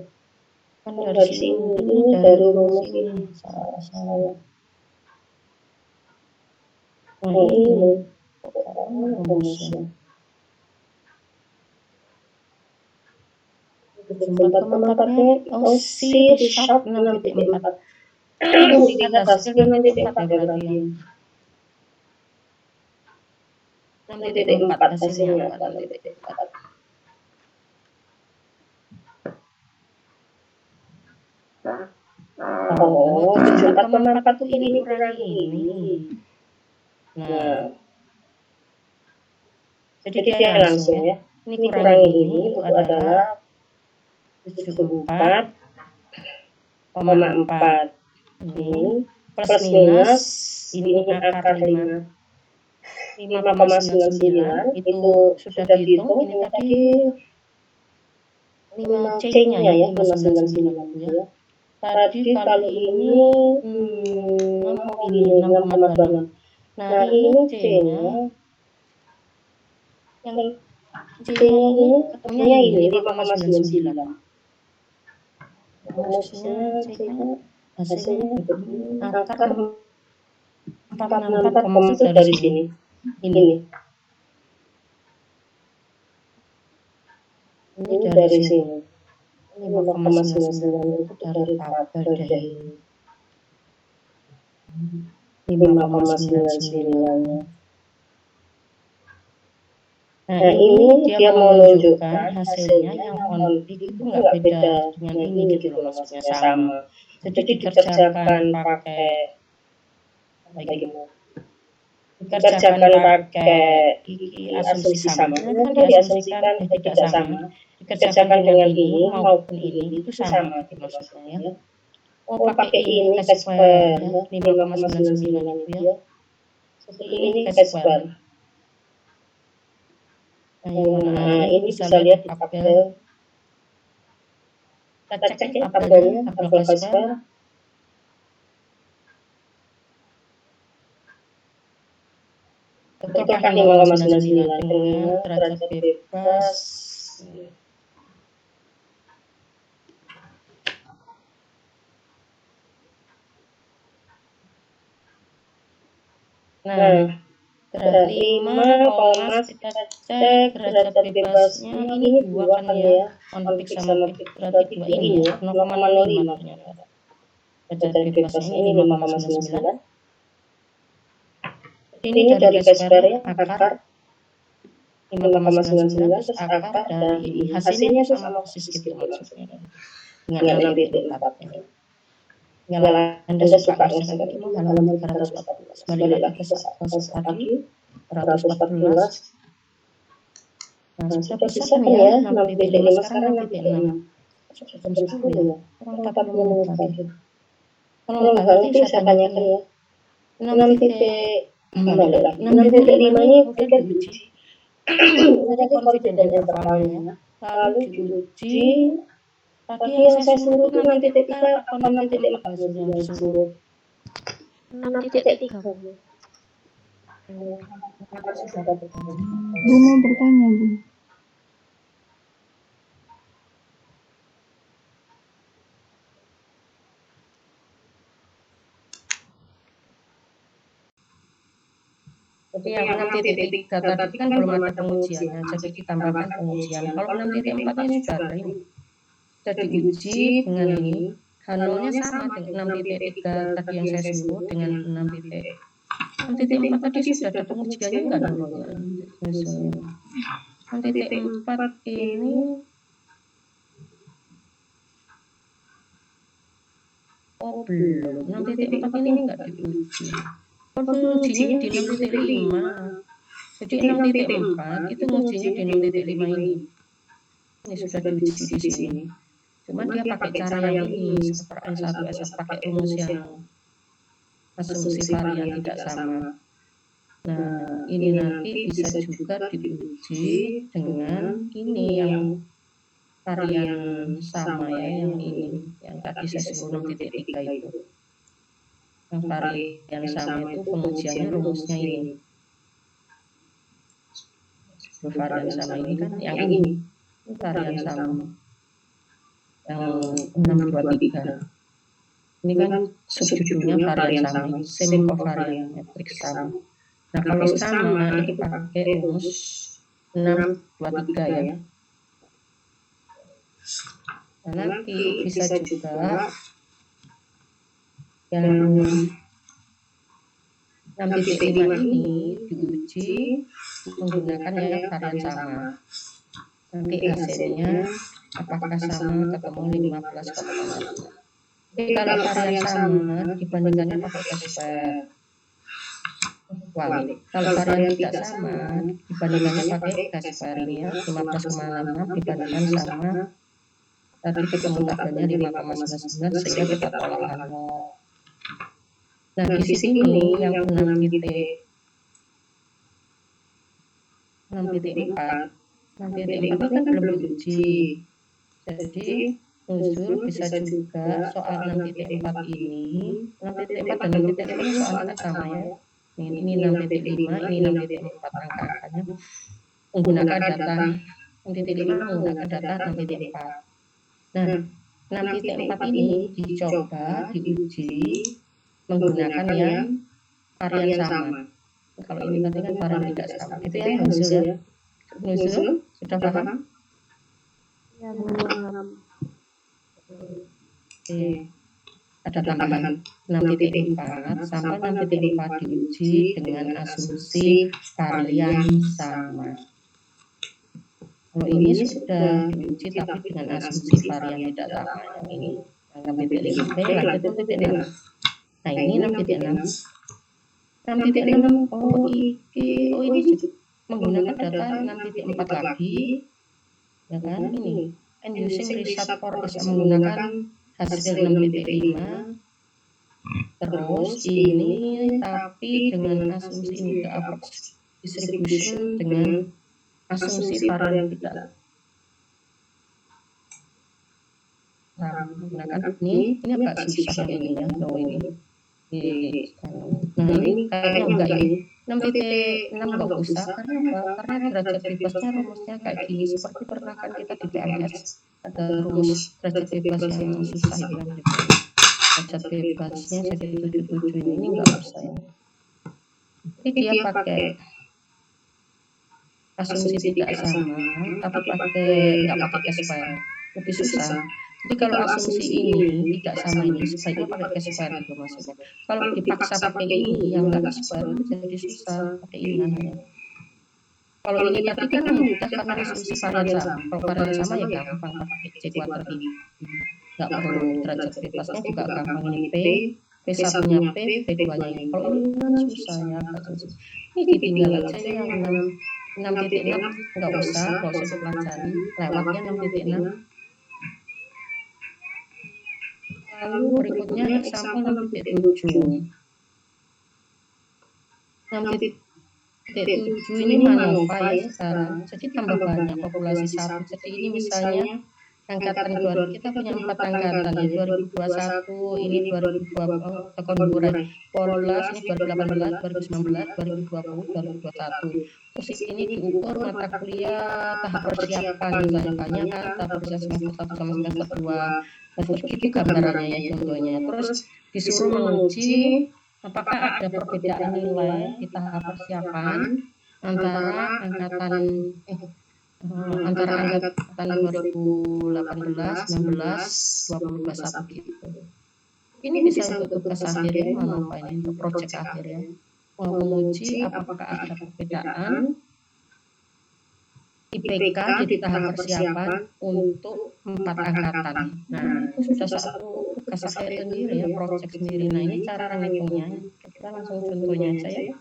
Kan dari sini, ini dari rumus ini. Salah. Nah ini rumusnya. 74,4-nya C sharp 6.4. Dilihat hasilnya 6.4 ya berarti. 6.4 hasilnya bukan 6.4. Oh, 74,4 itu ini kurang ini. Nah, jadi dia langsung ya. Ini kurang ini itu adalah 74,4. Ini plus minus ini akar 5,99 itu sudah dihitung. Ini tadi 5 C-nya ya 599 ya. Tadi kalau ini 6,26. Nah ini C-nya yang C-nya ini ketemunya ini 5,99. Rumusnya C-nya hasilnya akar 464 itu dari sini. Ini dari sini. 5,99 itu dari tabel deh. 5,99-nya. Nah ini dia mau menunjukkan hasilnya yang on peak itu nggak beda dengan ini gitu loh, maksudnya sama. Jadi dikerjakan pakai asumsi sama, kan diasumsikan tidak sama. Dikerjakan dengan ini maupun ini itu sama gitu maksudnya ya. Oh pakai ini K-square ya, 5,99 itu ya. Seperti ini K-square. Nah, ini bisa lihat di tabel. Kita cek ya tabelnya, tabel Kasper. Betulkah 5,99 dengan derajat bebas? Nah, derajat 5, kita cek derajat bebasnya ini 2 kan ya, konflik sama berarti 2 ini ya, 0,05 ternyata. Derajat bebasnya ini 5,99. Ini dari Kasper ya, akar 5,99 terus akar dari ini. Hasilnya sama persis gitu maksudnya. Dengan 6,4 ini. Kalau Anda suka misalkan itu halaman 314. Balik lagi ke tadi 114. Nah, sudah bisa kan ya 6.5 sekarang 6.6. Jam 10 ya. Kurang 40 menit lagi. Kalau nggak ngerti saya tanyakan ya. 6.5 ini udah diuji. Jadi confident intervalnya. Lalu diuji. Tadi yang saya suruh itu 6.3 atau 6.4 hasilnya yang disuruh? 6.3. Bu mau bertanya, Bu. Jadi yang 6.3 tadi kan belum ada pengujiannya, jadi ditambahkan pengujian. Kalau 6.4 ini sudah ada ini. Sudah diuji dengan ini. Hanulnya sama dengan 6.3 tadi yang saya suruh dengan 6.4 tadi sudah ada pengujiannya enggak nolnya? 6.4 ini belum. 6.4 ini enggak diuji. Ujinya di 6.5. Jadi 6.4 itu ujinya di 6.5 ini. Ini sudah diuji di sini. Cuma dia pakai cara yang ini, seperti N1S pakai rumus yang asumsi varian tidak sama. Nah, ini nanti bisa juga diuji dengan ini yang varian sama ya, yang ini, yang tadi saya suruh 6.3 itu. Yang varian sama itu pengujiannya rumusnya ini. Varian sama ini kan yang ini varian sama yang 623. Ini kan subjudulnya varian sama, same covariant matrix sama. Nah, kalau sama itu pakai rumus 623 ya. Nah, nanti bisa juga yang 6.5 ini diuji menggunakan yang varian sama. Nanti hasilnya apakah sama ketemu 15,5. Jadi kalau varian sama dibandingkannya pakai Kasper. Kalau varian tidak sama dibandingkannya pakai Kasper ini ya 15,6 dibandingkan sama tadi ketemu tabelnya 5,99 sehingga kita tolak hanul. Nah, di sini yang 6.4 ini kan belum diuji. Jadi usul bisa juga soal 6.4 ini, 6.4 dan 6.5 ini soalnya sama ya. Ini 6.5, ini 6.4 angka-angkanya menggunakan data 6.5 menggunakan data 6.4. Nah, 6.4 ini dicoba diuji menggunakan yang varian sama. Kalau ini tadi kan varian tidak sama. Itu ya usul ya. Usul sudah paham? Ya, paham. Oke. Ada tambahan 6.4 sampai 6.4 diuji dengan asumsi varian sama. Kalau ini sudah diuji tapi dengan asumsi varian tidak sama yang ini 6.5. Baik, lanjut ke 6. Nah, ini 6.6. 6.6 ini juga menggunakan data 6.4 lagi. Ya kan? Ini and using result for is menggunakan hasil 6.5. Terus ini tapi dengan asumsi ini ke approx distribution dengan asumsi varian tidak menggunakan ini agak susah yang ini ya, ini. Nah ini kayaknya enggak ini 6.6 enggak usah, karena apa? Karena derajat bebasnya rumusnya kayak gini, seperti pernah kan kita di PMS ada rumus derajat bebas yang susah itu kan, derajat bebasnya jadi 77 ini enggak usah ini. Jadi dia pakai asumsi tidak sama, tapi nggak pakai kesesuaian, lebih susah. Jadi kalau asumsi ini tidak sama ini, sebaiknya pakai kesesuaian itu maksudnya. Kalau dipaksa pakai ini yang nggak kesesuaian itu jadi susah, pakai ini namanya. Kalau ini tadi kan mudah karena asumsi varian sama. Kalau varian sama ya gampang pakai C kuadrat ini. Nggak perlu derajat bebasnya juga gampang, ini P satunya P 2-nya ini. Kalau ini kan susah ya, agak susah. Ini ditinggal aja yang 6.6 nggak usah dipelajari, lewatnya 6.6. Lalu berikutnya example 6.7. 6.7 ini MANOVA ya sekarang, jadi tambah banyak populasi sapi. Jadi ini misalnya angkatan 2000, kita punya 4 angkatan ya, 2021, ini 2020, tahun 2018, ini 2018, 2019, 2020, 2021. Terus ini diukur mata kuliah tahap persiapan, misalnya kan tahap persiapan semester 1 sama semester 2. Nah, terus itu gambarannya ya, contohnya. Terus disuruh menguji apakah ada perbedaan nilai di tahap persiapan antara angkatan 2018, 19, 20, 21 gitu. Ini bisa untuk tugas akhir ya, MANOVA ini untuk proyek akhir ya. Mau menguji apakah ada perbedaan IPK di tahap persiapan untuk 4 angkatan. Nah, itu sudah satu tugas akhir sendiri ya, proyek sendiri. Nah, ini cara ngitungnya. Kita langsung contohnya aja ya.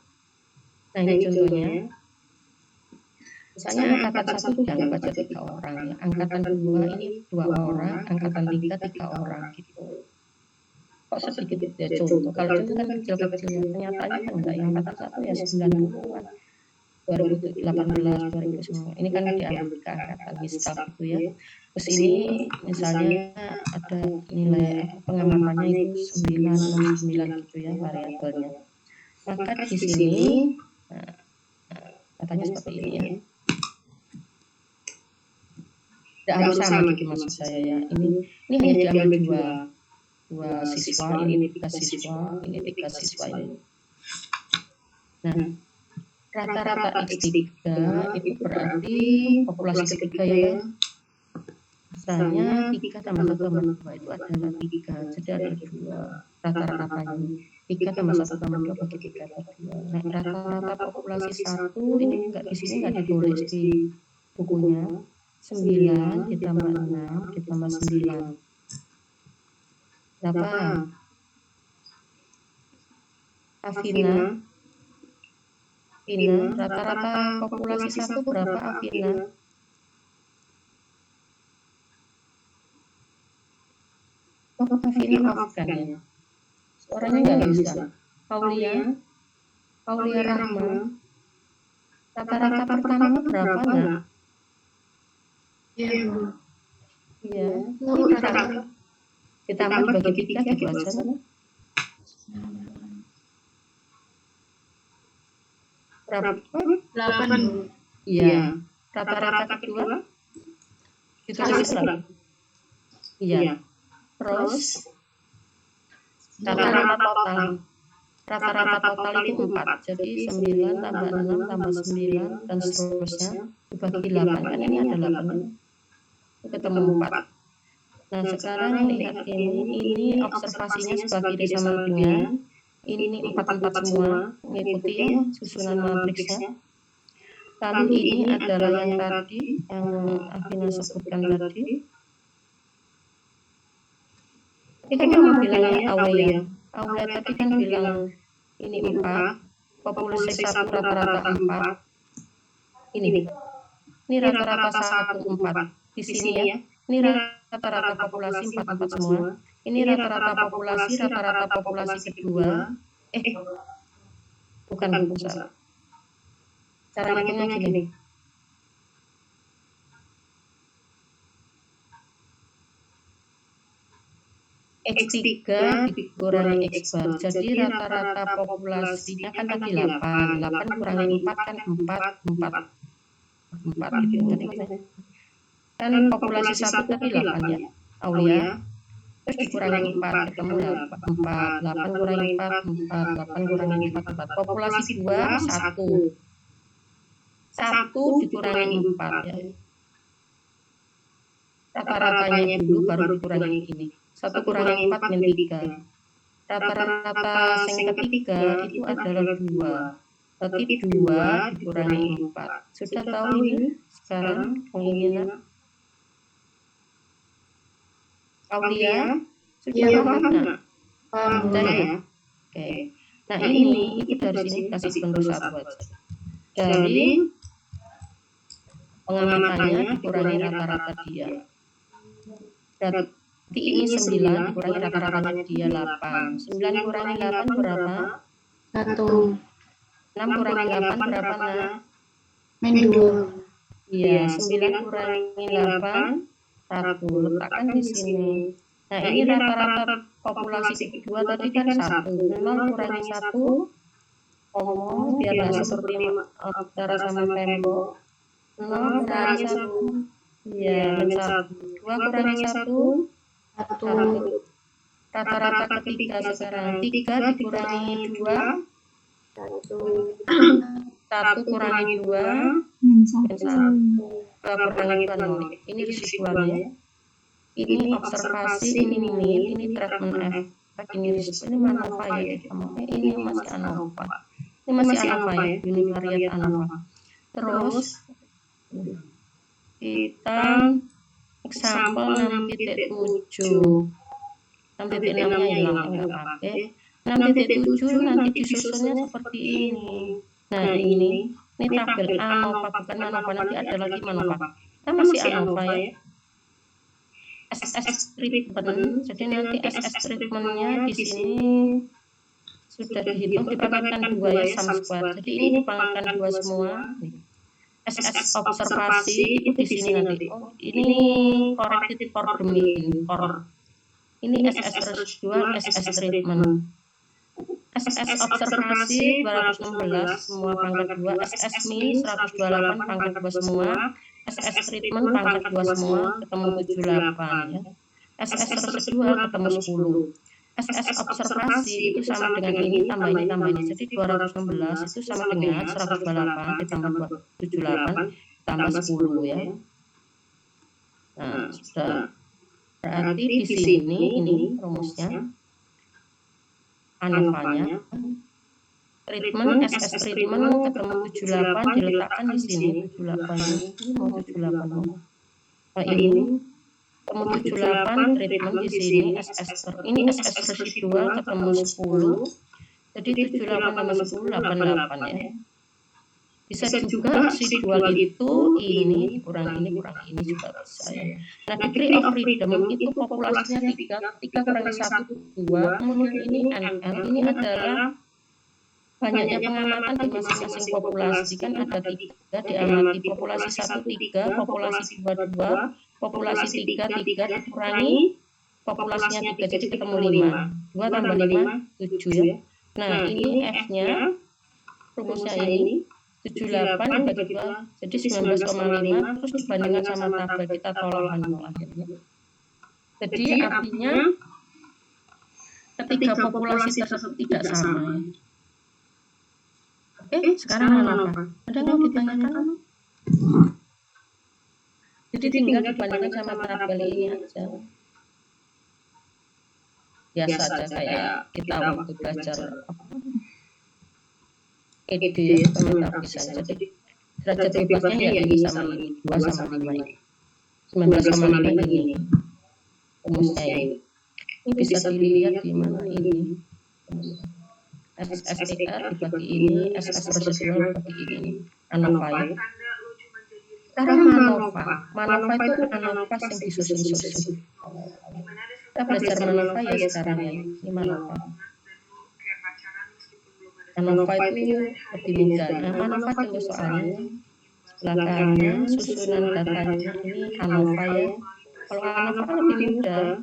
Nah, ini contohnya. Misalnya angkatan 1 dianggap aja 3 orang ya. Angkatan 2 ini 2 orang, angkatan 3 3 orang gitu. Kok sedikit ya contoh. Kalau contoh kan kecil-kecil ya. Kenyataannya kan enggak, yang angkatan 1 ya 90-an. 2018, 2019. Ini kan diambil ke angkatan misal gitu ya. Terus ini misalnya ada nilai pengamatannya itu 969 gitu ya variabelnya. Maka di sini katanya seperti ini ya. Tidak harus sama gitu maksud saya ya. Ini hanya diambil dua siswa, ini 3 siswa, ini 3 siswa ini. Nah, rata-rata X3 itu berarti populasi ketiga ya. Misalnya 3 tambah 1 tambah 2 itu adalah 3. Jadi ada 2 rata-ratanya. 3 tambah 1 tambah 2 bagi 3 per 2. Nah, rata-rata populasi 1 ini enggak di sini enggak ditulis di bukunya. 9 ditambah 6 ditambah 9. Berapa? Afina, rata-rata populasi 1 berapa Afina? Oh, Afina Afgan ya. Suaranya nggak bisa. Paulia Rahma, rata-rata pertama berapa enggak? Iya. Ini rata-rata. Ditambah bagi 3 gitu aja kan? Berapa? 8. Iya. Rata-rata kedua ditulis berapa? Iya. Terus rata-rata total itu 4. Jadi 9 tambah 6 tambah 9 dan seterusnya dibagi 8. Kan ini ada 8. Ketemu 4. Nah, sekarang lihat ini observasinya sebelah kiri sama dengan ini 4 semua, mengikuti ya susunan matriksnya. Lalu ini adalah yang tadi yang Afina sebutkan tadi. Ini kan kamu bilangnya Aulia tadi kan bilang ini 4, populasi 1 rata-rata 4. Ini rata-rata 1 4 di sini ya. Ini rata-rata populasi 4 semua. Ini rata-rata populasi kedua. Bukan salah. Cara ngitungnya gini. X3 dikurangi X bar. Jadi rata-rata populasinya kan tadi 8. 8 kurangi 4 kan 4 gitu. Jadi kan populasi 1 tadi 8 ya. Aulia. Terus dikurangi 4 ketemu 4. 8 kurangi 4 4. 8 kurangi 4 4. Populasi 2 1. 1 dikurangi 4 ya. Rata-ratanya dulu baru dikurangi ini. 1 kurangi 4 min 3. Rata-rata yang ketiga itu adalah 2. Berarti 2 dikurangi 4. Sudah tahu ini sekarang penginginan? Aulia? Sudah paham nggak? Sudah ya? Oke. Nah ini itu dari sini kasih bentuk 1 aja. Dari pengamatannya dikurangi rata-rata dia. Berarti ini 9 dikurangi rata-ratanya dia 8. 9 kurangi 8 berapa? 1. 6 kurangi 8 berapa nak? Min 2. Iya, 9 kurangi 8 1. Letakkan di sini. Nah ini rata-rata populasi kedua tadi kan 1. 0 kurangi 1. Ngomong biar nggak seperti cara sama tembok. 0 kurangi 1. Iya, min 1. 2 kurangi 1. 1. Rata-rata ketiga sekarang 3 dikurangi 2. 1 kurangi 2 min min 1. 2 kurangi 2 0. Ini risikoannya. Ini observasi, ini min, ini treatment F. Ini risiko, ini ANOVA ya. Ini masih ANOVA. Ini masih ANOVA ya, univariat ANOVA. Terus kita example 6.7. 6.6-nya hilang, enggak pakai. 6.7 nanti disusunnya seperti ini. Nah ini tabel ANOVA, bukan ANOVA, nanti ada lagi ANOVA. Kita masih ANOVA ya. SS treatment, jadi nanti SS treatmentnya di sini sudah dihitung dipangkatkan 2 ya, sum square. Jadi ini dipangkatkan 2 semua. SS observasi itu di sini nanti. Oh, ini corrected for bermin, ini SS residual, SS treatment. SS observasi 216 semua pangkat 2, SS mi 128 pangkat 2 semua, SS treatment pangkat 2 semua ketemu 78 ya. SS residual ketemu 10. SS observasi itu sama dengan ini tambah ini. Jadi 216 itu sama dengan 128 ditambah 78 tambah 10 ya. Nah, sudah. Berarti di sini ini rumusnya. ANOVA-nya. Treatment SS treatment ketemu 78 diletakkan di sini 78 ini mau 78. Nah, ini ketemu 78 treatment di sini SS ini SS residual ketemu 10. Jadi 78 tambah 10 88 ya. Bisa juga residual itu ini kurang ini juga bisa ya. Nah, degree of freedom itu populasinya 3 kurangi 1 2. Kemudian ini NN ini adalah banyaknya pengamatan di masing-masing populasi, kan ada 3 diamati, populasi 1 3, populasi 2 2, populasi 3 3 dikurangi populasinya 3 jadi ketemu 5. 2 tambah 5 7 ya. Nah, ini F-nya rumusnya ini 78 dibagi 2 jadi 19,5 terus dibandingkan sama tabel kita tolak akhirnya. Jadi artinya ketiga populasi tersebut tidak sama ya. Oke, sekarang ANOVA. Ada yang mau ditanyakan? Jadi tinggal dibandingkan sama tabel ini aja. Biasa aja kayak kita waktu belajar ED ya, pemetafisan. Jadi derajat bebasnya ya ini sama ini, 2 sama 5 ini. 19,5 ini. Rumusnya ini. Ini bisa dilihat di mana ini. SSTR dibagi ini, SS residual dibagi ini. ANOVA ya. Sekarang MANOVA itu ANOVA yang disusun-susun. Kita belajar MANOVA ya sekarang ya. Ini MANOVA. ANOVA itu lebih mudah. Nah, MANOVA tunggu soalnya. Sebelah kanan susunan datanya ini ANOVA ya. Kalau ANOVA kan lebih mudah.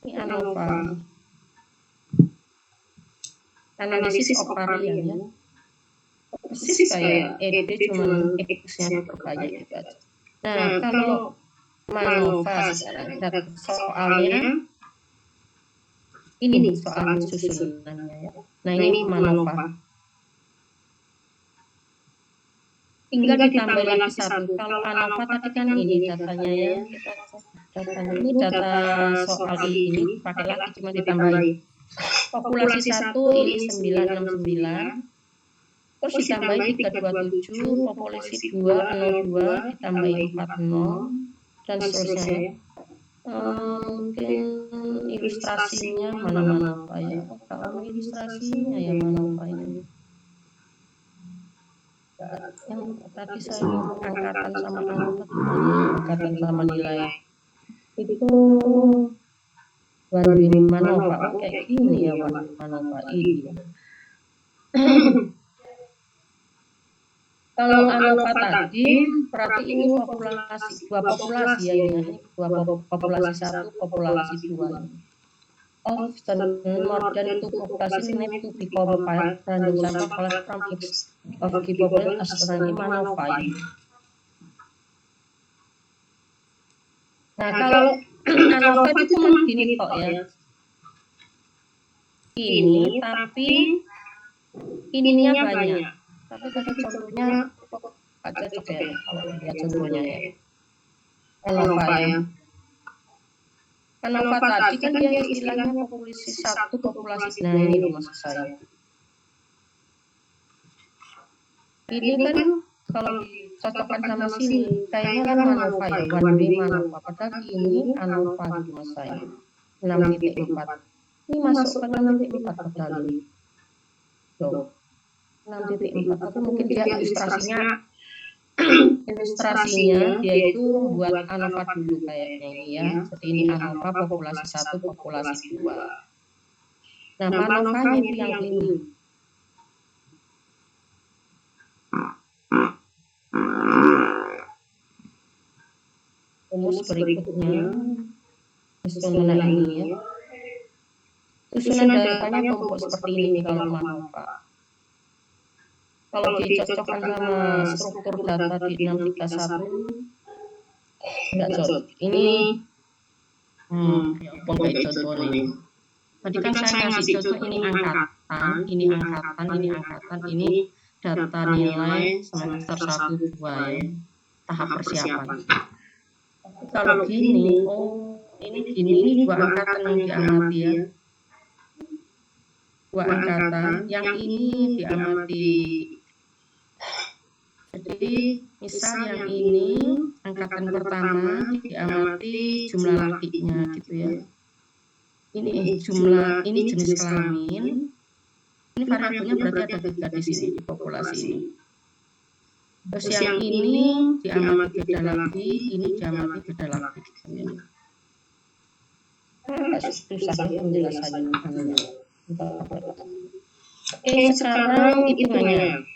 Ini ANOVA. Analisis of varian ya. Persis kayak ED cuman X-nya diperbanyak gitu aja. Nah, kalau MANOVA sekarang soalnya ini soal susunannya ya. Nah, ini MANOVA. Tinggal ditambah lagi satu. Kalau ANOVA tadi kan ini datanya ya. Datanya ini data soal ini pakai lagi cuma ditambahin. Populasi 1 ini 969. Terus ditambahin 327, populasi 202 ditambahin 40 dan seterusnya ya. Mungkin ilustrasinya mana Pak ya? Kalau ilustrasinya ya mana Pak ini? Yang tadi saya angkatan sama angkatan sama nilai itu one MANOVA kayak gini ya one MANOVA ini. Kalau ANOVA tadi berarti ini dua populasi ya ini dua populasi 1 populasi 2. Often more than 2 population need to be compiled random sample collect from each of given astronomy MANOVA. Nah, kalau ANOVA itu cuma gini kok ya. Ini tapi ininya banyak. Tapi tadi contohnya aja cocok ya kalau lihat contohnya ya. ANOVA ya. ANOVA tadi kan dia istilahnya populasi 1 populasi. Nah, ini loh maksud saya. Ini kan kalau dicocokkan sama sini kayaknya kan MANOVA ya, one way MANOVA. Padahal ini ANOVA gitu mas saya. 6.4. Ini masuk ke 6.4 padahal ini. Loh. 6.4 tapi mungkin dia ilustrasinya dia itu buat ANOVA dulu kayaknya ini ya. Jadi ini ANOVA populasi 1 populasi 2. Nah, MANOVA-nya itu yang ini. Rumus berikutnya susunan ini ya. Susunan datanya tumpuk seperti ini kalau MANOVA. Kalau dicocokkan sama struktur data di 631 enggak cocok. Ini pakai contoh nih. Tadi kan saya ngasih contoh ini angkatan, ini data nilai semester 1 2 ya. Tahap persiapan. Kalau gini, ini 2 angkatan yang diamati ya. 2 angkatan, yang ini diamati. Jadi misal yang ini angkatan pertama diamati jumlah lakinya gitu ya. Ini jenis kelamin. Ini variabelnya berarti ada 3 di sini di populasi ini. Terus yang ini diamati beda lagi, ini diamati beda lagi. Susah penjelasannya. Oke, sekarang hitungannya.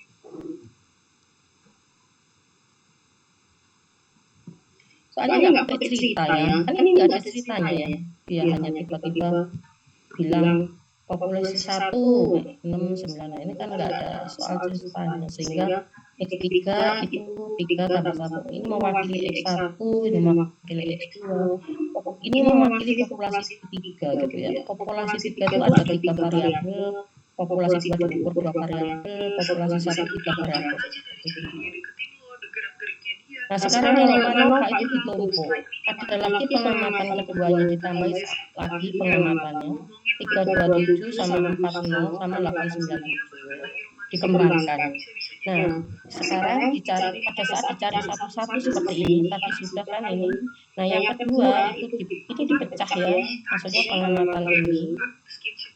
Soalnya nggak pakai cerita ya, kan ini nggak ada ceritanya ya. Dia hanya tiba-tiba bilang populasi 1, 6, 9. Ini kan nggak ada soal ceritanya, sehingga X3 itu 3 tambah 1. Ini mewakili X1, ini mewakili X2. Ini mewakili populasi 3 gitu ya. Populasi 3 itu ada 3 variabel, populasi 2 diukur 2 variabel, populasi 1 3 variabel. Nah, sekarang kalau MANOVA itu ditumpuk, ada lagi pengamatan keduanya ditambah lagi pengamatannya 327 sama 40 sama 897 dikembangkan. Nah, sekarang dicari pada saat dicari satu-satu seperti ini, tadi sudah kan ini. Nah, yang kedua itu dipecah ya, maksudnya pengamatan ini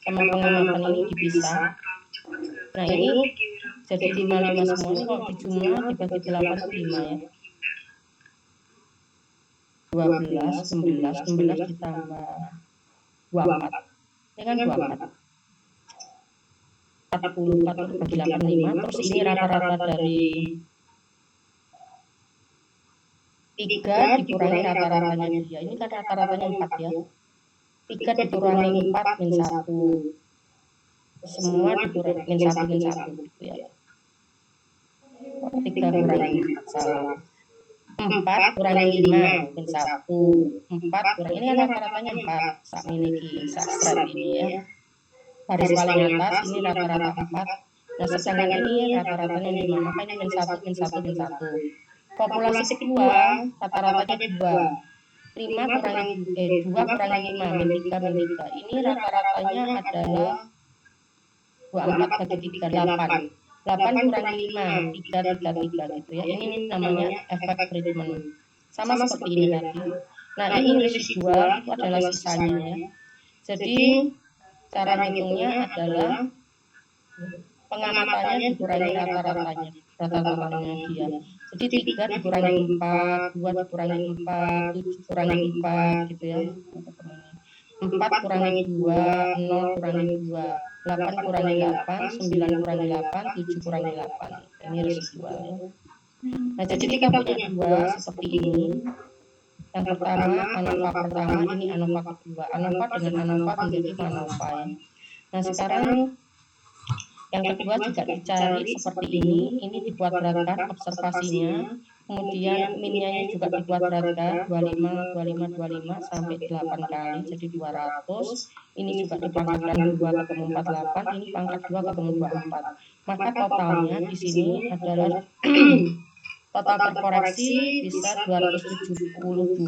sama pengamatan ini dipisah. Nah, ini jadi 55 semuanya kalau dijumlah dibagi 8 itu 5 ya. 12 ditambah 24. Ini kan 24. 40 bagi 85. Terus ini rata-rata dari 3 dikurangi rata-ratanya dia. Ini kan rata-ratanya 4 ya. 3 dikurangi 4 min 1. Semua dikurangi min 1 gitu ya. 3 kurangi 4 salah. 4 kurangi 5 min 1. 4 kurangi ini rata-ratanya 4 sak miliki sak strat ini ya. Baris paling atas ini rata-rata 4. Nah sedangkan ini rata-ratanya 5, maka ini min 1 min 1 min 1. Populasi kedua rata-ratanya 2. 5 kurangi 2 kurangi 5 min 3 min 3. Ini rata-ratanya adalah 24 bagi 3 8. 8 kurangi 5 3 3 3 gitu ya. Ini namanya efek treatment. Sama seperti ini tadi. Nah, ini residual itu adalah sisanya ya. Jadi cara ngitungnya adalah pengamatannya dikurangi rata-ratanya dia. Jadi 3 dikurangi 4, 2 dikurangi 4, 7 kurangi 4 gitu ya. 4 kurangi 2, 0 kurangi 2, 8 kurangi 8, 9 kurangi 8, 7 kurangi 8. Ini residual ya. Nah, jadi kita punya dua seperti ini. Yang pertama, ANOVA pertama, ini ANOVA kedua. ANOVA dengan ANOVA menjadi MANOVA ya. Nah, sekarang yang kedua juga dicari seperti ini dibuat beratkan observasinya, kemudian minnya juga dibuat beratkan 25, 25, 25 sampai 8 kali, jadi 200. Ini juga dipangkatkan 2 ketemu 48, ini pangkat 2 ketemu 24. Maka totalnya di sini adalah total terkoreksi bisa 272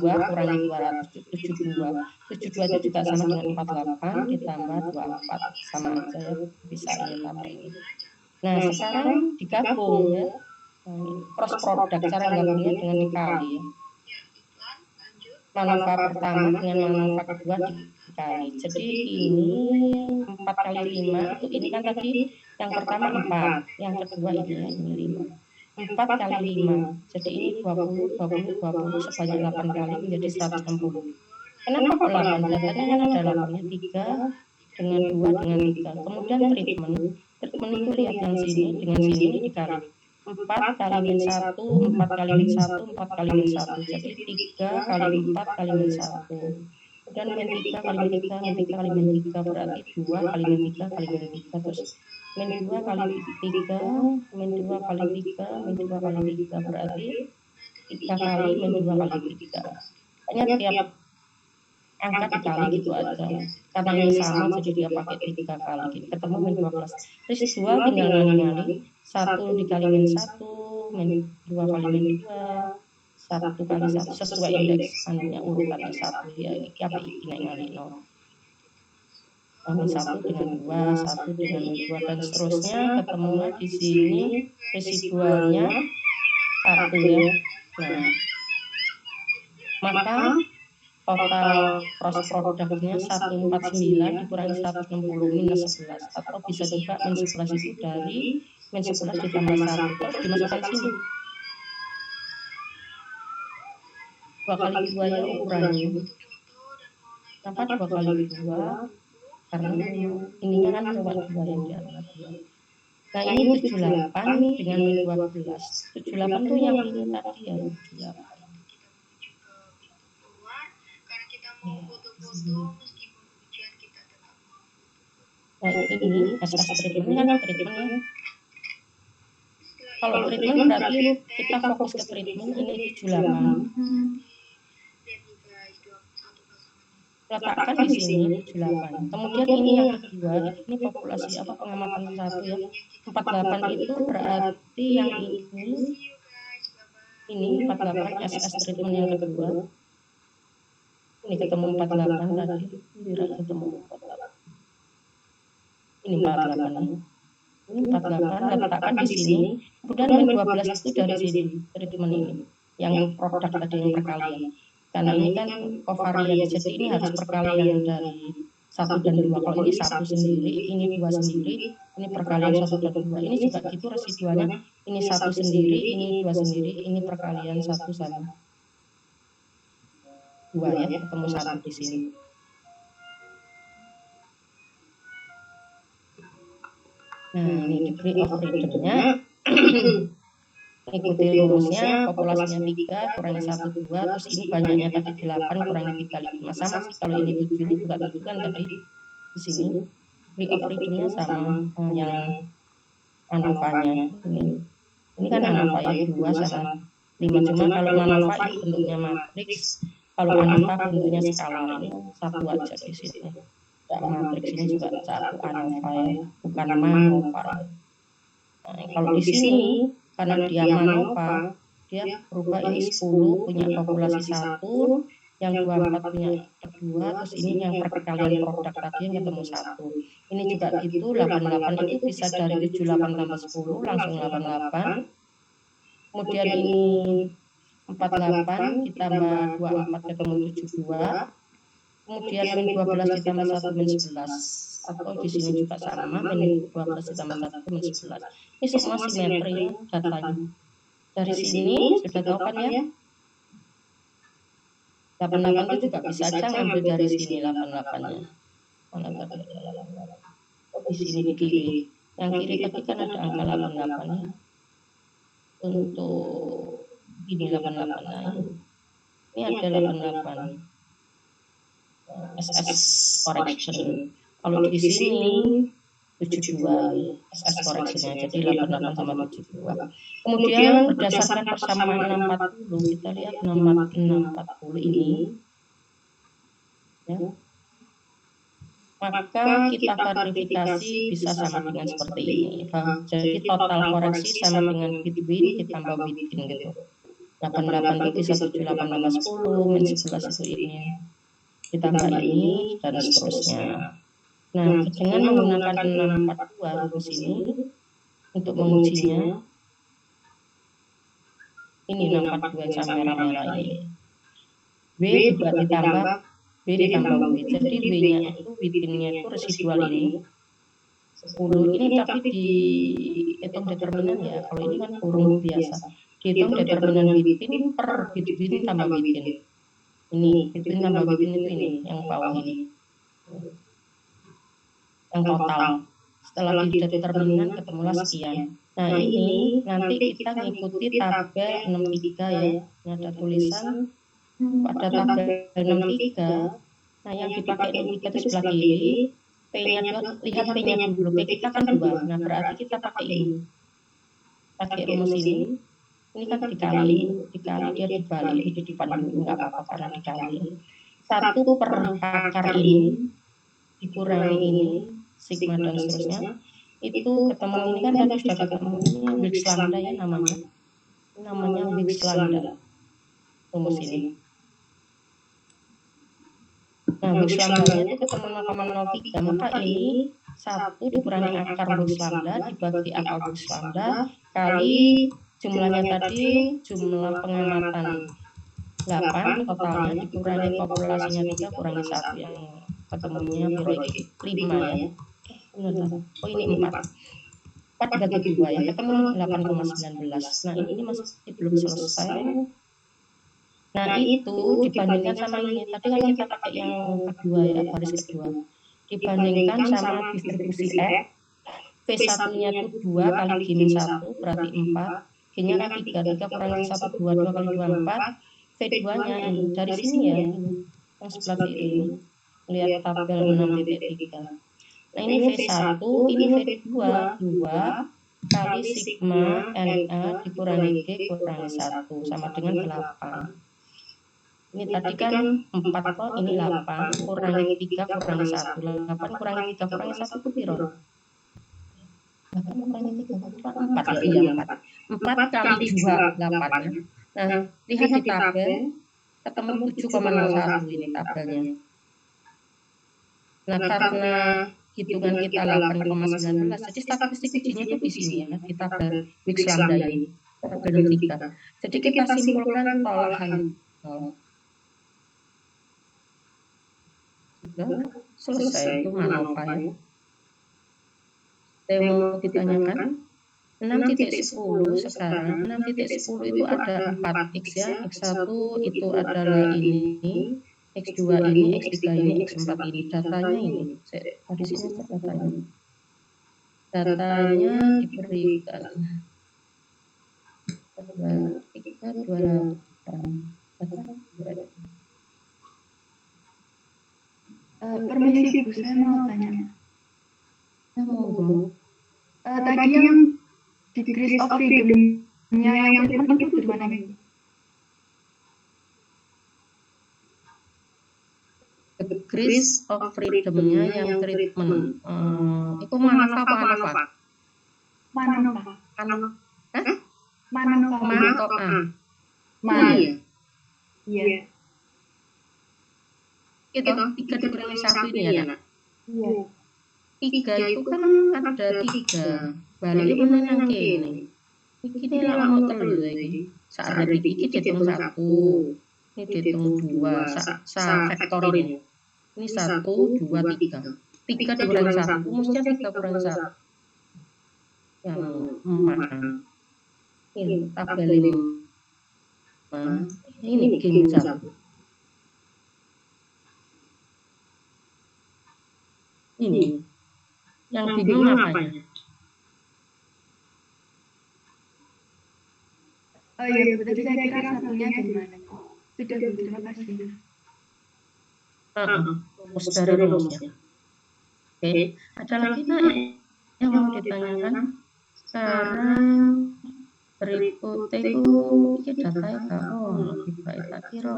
kurangi 272. 72 itu juga sama dengan 48 ditambah 24, sama aja ya, bisa ini tambah ini. Nah, sekarang digabung ya. Cross product, cara gabungnya dengan dikali ya. MANOVA pertama dengan MANOVA kedua dikali. Jadi ini 4 kali 5 itu ini kan tadi yang pertama 4, yang kedua ini 5. 4 kali 5, jadi ini 20, 20, 20 sebanyak 8 kali menjadi 160. Kenapa kok 8? Datanya kan ada 8-nya, 3 dengan 2 dengan 3. Kemudian treatment itu lihat yang sini dengan sini ini dikali 4 kali min 1, 4 kali min 1, 4 kali min 1. Jadi 3 kali 4 kali min 1. Kemudian min 3 kali min 3, min 3 kali min 3 berarti 2 kali min 3 kali min 3. Terus min 2 kali 3, min 2 kali 3, min 2 kali 3 berarti 3 kali min 2 kali 3. Pokoknya tiap angka dikali gitu aja. Karena ini sama jadi dia pakai 3 kali gitu. Ketemu min 12. Residual tinggal ngali-ngali. 1 dikali min 1, min 2 kali min 2, 1 kali 1 sesuai indeks anunya urutannya 1 ya. Ini apa ini ngali 0. Min 1 dengan 2, 1 dengan 2 dan seterusnya ketemunya di sini residualnya 1 ya. Nah, maka total cross produknya 149 dikurangi 160 minus 11, atau bisa juga min 11 itu dari min 11 ditambah 1 terus dimasukkan sini 2 kali 2 ya ukurannya. Kenapa 2 kali 2? Karena ininya kan lewat 2 yang di atas 2. Nah ini 78 dengan min 12. 78 tuh yang ini tadi ya 78. Nah ini SS treatment kan treatmentnya. Kalau treatment berarti kita fokus ke treatment ini 78. Letakkan di sini 78. Kemudian ini yang kedua, ini populasi apa pengamatan satu ya. 48 itu berarti yang ini 48 SS treatment yang kedua. Ini ketemu 48 tadi, ini ketemu 48. Ini 48 ya. Ini 48 letakkan di sini. Kemudian min 12 itu dari sini treatment ini. Yang produk tadi yang perkalian. Karena ini kan kovarian, jadi ini harus perkalian dari 1 dan 2. Kalau ini 1 sendiri, ini 2 sendiri, ini perkalian 1 dan 2. Ini juga gitu residualnya. Ini 1 sendiri, ini 2 sendiri, ini perkalian 1 sama 2 ya, ketemu 1 di sini. Nah, ini degree of freedom-nya Ikuti rumusnya, populasinya 3 kurangi 1 2, terus ini banyaknya tadi 8 kurangi 3 5. Sama sih, kalau ini 7 ini juga 7 kan tadi di sini. Degree of freedom-nya sama yang ANOVA-nya ini kan ANOVA ya 2 sama 5. Cuma kalau ANOVA ini bentuknya matriks, kalau ANOVA bentuknya skalar, ini satu aja di sini. Matriks ini juga satu ANOVA ya, bukan MANOVA. Nah, kalau di sini karena dia MANOVA, dia berubah ini 10 punya populasi 1, yang 24 punya 2, terus ini yang perkalian produk tadi yang ketemu 1. Ini juga gitu, 88 itu bisa dari 78 tambah 10 langsung 88. Kemudian ini 48 ditambah 24 ketemu 72. Kemudian min 12 ditambah 1 min 11. Atau di sini juga sama, min 12 ditambah 1 min 11. Ini semua simetri datanya. Dari sini sudah tahu kan ya? 88 itu juga bisa aja ngambil dari sini 88-nya. Mana tadi ada 88? Oh, di sini di kiri. Yang kiri tadi kan ada angka 88-nya. Untuk ini 88. Ini ada 88. SS correction. Kalau di sini 72 SS correction-nya, jadi 88 sama 72. Kemudian berdasarkan persamaan 640, kita lihat 640 ini ya. Maka kita verifikasi bisa sama dengan seperti ini. Jadi total koreksi sama dengan between ditambah within gitu. 88 itu bisa 78 tambah 10, min 11 itu ini. Ditambah ini dan seterusnya. Nah, dengan menggunakan 642 rumus ini untuk mengujinya, ini 642 yang merah-merah ini. W juga ditambah W ditambah W. Jadi W-nya itu within-nya itu residual ini 10 ini, tapi dihitung determinan ya. Kalau ini kan kurung biasa. Dihitung determinan within per within tambah within. Ini within tambah within itu ini yang bawah ini. Yang total. Setelah dideterminan ketemulah sekian. Nah, ini nanti kita mengikuti tabel 63 ya. Ini ada tulisan pada tabel 63. Nah, yang dipakai 63 itu sebelah kiri. P-nya 2, lihat P-nya dulu. P kita kan 2. Nah, berarti kita pakai ini. Pakai rumus ini. Ini kan dikali dia dibalik, ini di depan dulu, nggak apa-apa karena dikali. 1 per akar ini dikurangi ini, sigma dan seterusnya. Itu ketemu ini kan tadi sudah ketemu ini Wick's lambda ya namanya. Namanya Wick's lambda. Rumus ini. Nah, Wick's lambda-nya itu ketemu 0,03, maka ini 1 dikurangi akar Wick's lambda dibagi akar Wick's lambda kali jumlahnya tadi, jumlah pengamatan 8 totalnya dikurangi populasinya 3 kurangi 1 yang ketemunya periode 5 ya. Oh ini 4 bagi 2 ya, ketemu 8,19. Nah ini masih belum selesai. Nah itu dibandingkan sama ini, tadi kan kita pakai yang kedua ya, baris kedua. Dibandingkan sama distribusi X, V1-nya itu 2 kali G-1 berarti 4. G-nya kan 3 kurangi 1, 2 kali 2, 4. V2-nya ini, dari sini ya, yang sebelah kiri. Lihat tabel 6.3. Nah ini V1, ini V2, 2 kali sigma NA dikurangi G kurangi 1, sama dengan 8. Ini tadi kan 4 kok, ini 8, kurangi 3 kurangi 1. 8 kurangi 3 kurangi 1 itu piro? 8 kurangi 3, 4 ya, iya 4. 4 kali 2, 8 ya. Nah, lihat di tabel, ketemu 7,01 ini tabelnya. Nah, karena hitungan kita 8,19, jadi statistik ujinya itu di sini ya, di tabel Wick's lambda ini, tabel 3. Jadi kita simpulkan tolahan. Sudah selesai itu ANOVA ya. Saya mau ditanyakan 6.10 sekarang, 6.10 itu ada 4x ya, x1 itu adalah ini, x2 ini, x3 ini, x4 ini, datanya ini, di sini datanya diberikan Permisi Bu, saya mau tanya. Monggo. Tadi yang Degrees of Freedom-nya yang treatment itu di mana Bu? Degrees of Freedom-nya yang treatment. Itu Manova apa Anova? Manova. Manova. Manova. Ma atau A? Ma ya? Iya. Itu 3 dikurangi 1 ini ya, Nak? Iya. 3 itu kan ada 3. Balik mana nang kene? Iki lak ono 3 iki. Sak dari iki dihitung 1. Ini dihitung 2. Sak vektor ini. Ini 1, 2, 3. 3 dikurangi 1 mestinya 3 kurangi 1. Yang 4. Ini tabel 5. Ini game 1. Ini yang bingung apanya? Oh iya, berarti saya kira satunya gimana? Sudah Bu, terima kasih. Rumus dari rumusnya. Oke, ada lagi Nak yang mau ditanyakan? Sekarang berikutnya itu datanya gak lebih baik tak kira.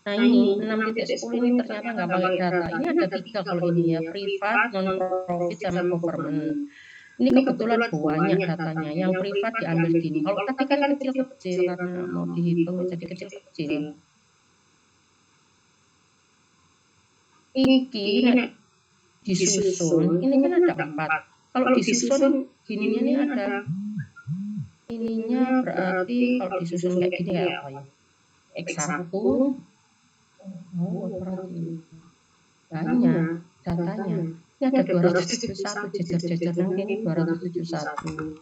Nah ini 6.10 ini ternyata nggak pakai data. Ini ada 3 kalau ini ya, privat, non-profit, sama government. Ini kebetulan banyak datanya. Yang privat diambil gini. Kalau tadi kan kecil-kecil karena mau dihitung jadi kecil-kecil. Iki disusun, ini kan ada 4. Kalau disusun gininya ini ada. Ininya berarti kalau disusun kayak gini ya apa ya? X1. Banyak datanya. Ini ada 271 jejer-jejer nang ini 271.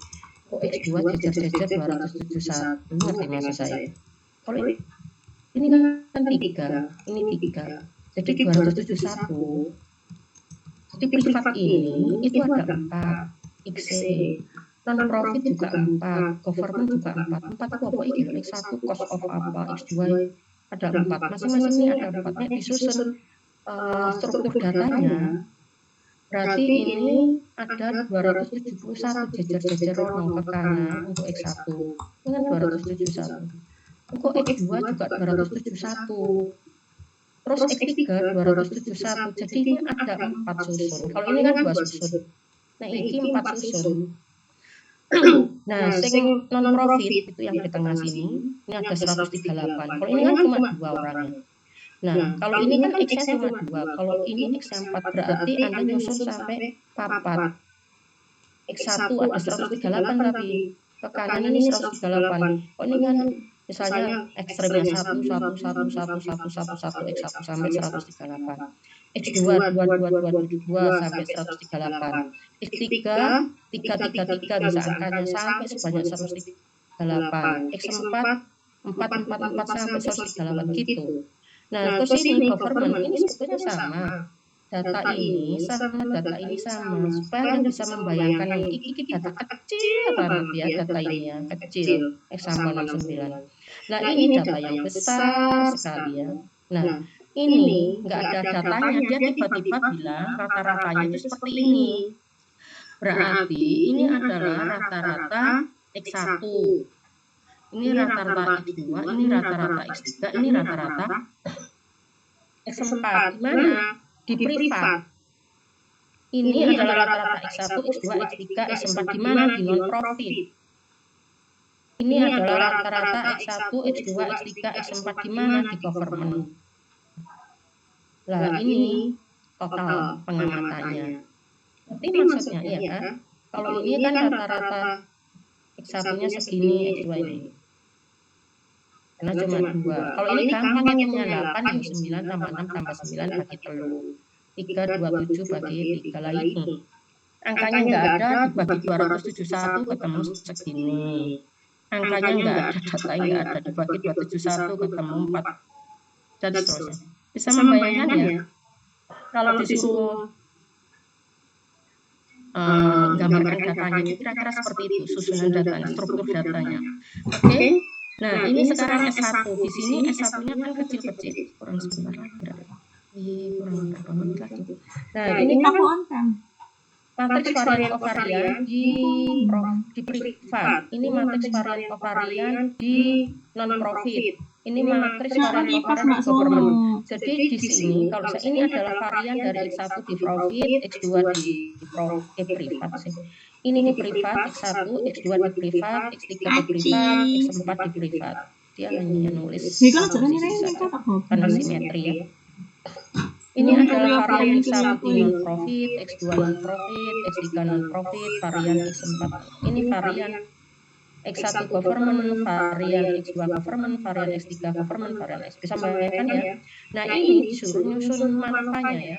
Kok X2 jejer-jejer 271. Ngerti maksud saya? Kalau ini kan 3, ini 3. Jadi 271. Jadi privat ini itu ada 4. XC. Non-profit juga 4. Government juga 4. 4 itu apa? X1 cost of apa? X2 ada 4. Masing-masing ini ada 4-nya disusun struktur datanya. Berarti ini ada 271 jejer-jejer rono ke kanan untuk X1. Ini kan 271. Untuk X2 juga 271. Terus X3 271. Jadi ini ada 4 susun. Kalau ini kan 2 susun. Nah, ini 4 susun. Nah, sing non-profit itu yang di tengah sini, ini ada 138. Kalau ini kan cuma 2 orangnya. Nah, kalau ini kan X-nya cuma 2. Kalau ini X4 berarti Anda nyusun sampai 4. X1 ada 138 tapi ke kanan ini 138. Oh, ini kan misalnya ekstremnya 1, 1, 1, 1, 1, 1, 1, X1 sampai 138. X2 2 sampai 138. X3 3 bisa angkanya sampai sebanyak 138. X4 4 sampai 138 gitu. Nah, terus ini government ini sebetulnya sama. Data ini sama data ini sama. Supaya Anda bisa membayangkan yang ini data kecil banget ya, data ini ya, kecil. Example 69. Nah, ini data yang besar sekali ya. Nah, ini nggak ada datanya, dia tiba-tiba bilang rata-ratanya itu seperti ini. Berarti ini adalah rata-rata X1. Ini rata-rata X2, ini rata-rata X3, ini rata-rata X4. Gimana? Di privat. Ini adalah rata-rata X1, X2, X3, X4. Di mana? Di non-profit. Ini adalah rata-rata X1, X2, X3, X4. Di mana? Di government. Lah ini total pengamatannya. Tapi maksudnya iya kan? Kalau ini kan rata-rata X1-nya segini, X2 ini. Karena cuma 2. Kalau ini gampang hitungnya 8 ya 9 tambah 6 tambah 9 bagi 3. 327 bagi 3 lah ini. Angkanya nggak ada dibagi 271 ketemu segini. Angkanya nggak ada, data nggak ada dibagi 271 ketemu 4 dan seterusnya. Bisa membayangkan ya? Kalau disuruh gambarkan datanya itu kira-kira seperti itu, susunan datanya, struktur datanya. Oke. Nah, ini sekarang S1. Di sini S1-nya kan kecil-kecil. Kurang sebentar lagi berapa? Kurang berapa menit lagi. Nah, ini kan matriks varian kovarian di privat. Ini matriks varian kovarian di non-profit. Ini matriks varian kovarian di government. Jadi di sini, kalau ini adalah varian dari X1 di profit, X2 di privat sih. Ini di privat, X1, X2 di privat, X3 di privat, X4 di privat. Dia hanya nulis karena simetri ya. Ini adalah varian X1 di non-profit, X2 non-profit, X3 non-profit, varian X4. Ini varian X1 government, varian X2 government, varian X3 government, varian X. Bisa membayangkan ya. Nah, ini disuruh nyusun manufanya ya.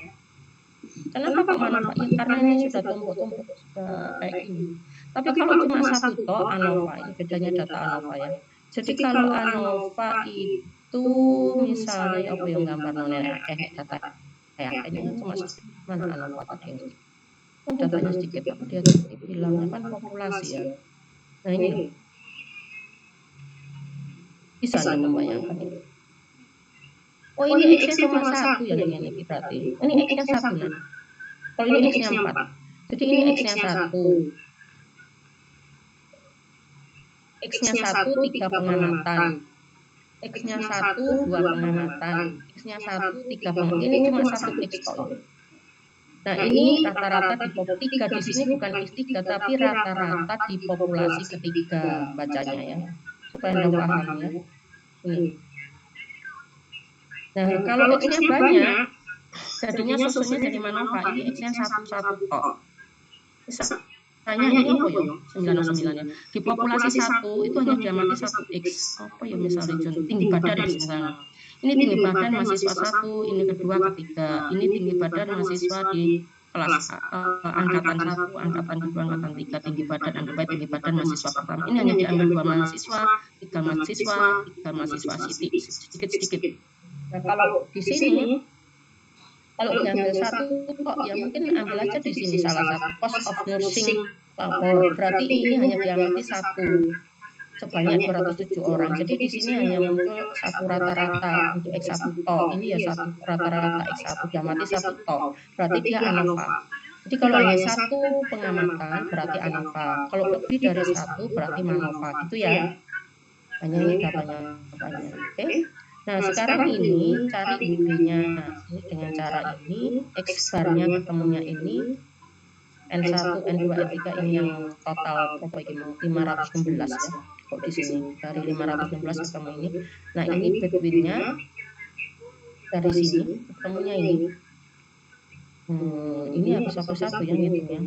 Kenapa kok manufa? Ya, karena ini sudah tumpuk-tumpuk kayak gini. Tapi kalau cuma satu toh ANOVA, ini bedanya data ANOVA ya. Jadi kalau ANOVA itu misalnya apa yang gambar nonen kayak data kayaknya cuma mana ANOVA tadi yang datanya sedikit, tapi dia bilangnya kan populasi ya. Nah ini bisa nih membayangkan ini. Oh ini X-nya cuma 1 ya ini berarti. Ini X-nya 1 nah. Kalau ini X-nya 4. Jadi ini X-nya 1. X-nya 1 3 pengamatan. X-nya 1 2 pengamatan. X-nya 1 3 pengamatan. Ini cuma 1 X kok. Nah ini rata-rata di 3 di sini bukan X3 tapi rata-rata di populasi ketiga bacanya ya. Supaya Anda paham ya. Ini. Nah kalau X-nya banyak, jadinya susunnya jadi MANOVA. Ini X-nya 1 kok. Misalnya ini apa ya? 99 ya. Di populasi 1 itu hanya diamati 1 X. Apa ya misalnya tinggi badan misalnya. Ini tinggi badan mahasiswa 1, ini kedua, ketiga. Ini tinggi badan mahasiswa di kelas angkatan 1, angkatan 2, angkatan 3, tinggi badan, anggap baik tinggi badan mahasiswa pertama. Ini hanya diambil 2 mahasiswa, 3 mahasiswa, 3 mahasiswa sedikit-sedikit. Nah, kalau di sini kalau diambil 1 kok ya mungkin ambil aja di sini salah satu cost of nursing lapor. Berarti ini hanya diamati 1 sebanyak 207 orang. Jadi di sini hanya muncul 1 rata-rata untuk X1 toh. Ini ya 1 rata-rata X1 diamati 1 toh. Berarti dia ANOVA. Jadi kalau hanya 1 pengamatan berarti ANOVA. Kalau lebih dari 1 berarti MANOVA gitu ya. Hanya ini datanya banyak. Oke. Nah sekarang ini cari UB-nya. Ini dengan cara ini X bar-nya ketemunya ini N1, N2, N3 ini yang total berapa ini? 516 ya. Kok di sini dari 516 ketemu ini. Nah ini between-nya dari sini ketemunya ini. Ini harus satu-satu yang ngitungnya.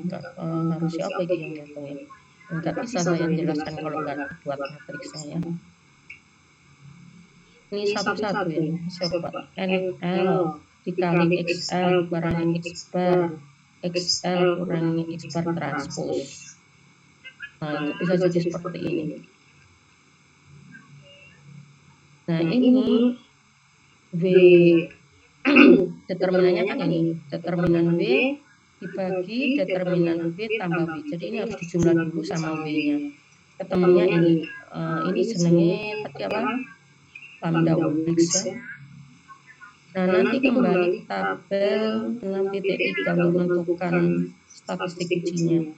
Harusnya apa yang ngitungnya? Enggak bisa saya jelaskan kalau nggak buat matriksnya ya. Ini satu-satu ya. Coba NL dikali XL kurangi X bar. XL kurangi X bar transpose. Nah itu bisa jadi seperti ini. Nah ini W determinannya kan ini, determinan W dibagi determinan W tambah W. Jadi ini harus dijumlah dulu sama W-nya. Ketemunya ini senengnya tadi apa? Lambda Wilks ya. Nah nanti kembali tabel 6.3 untuk menentukan statistik ujinya.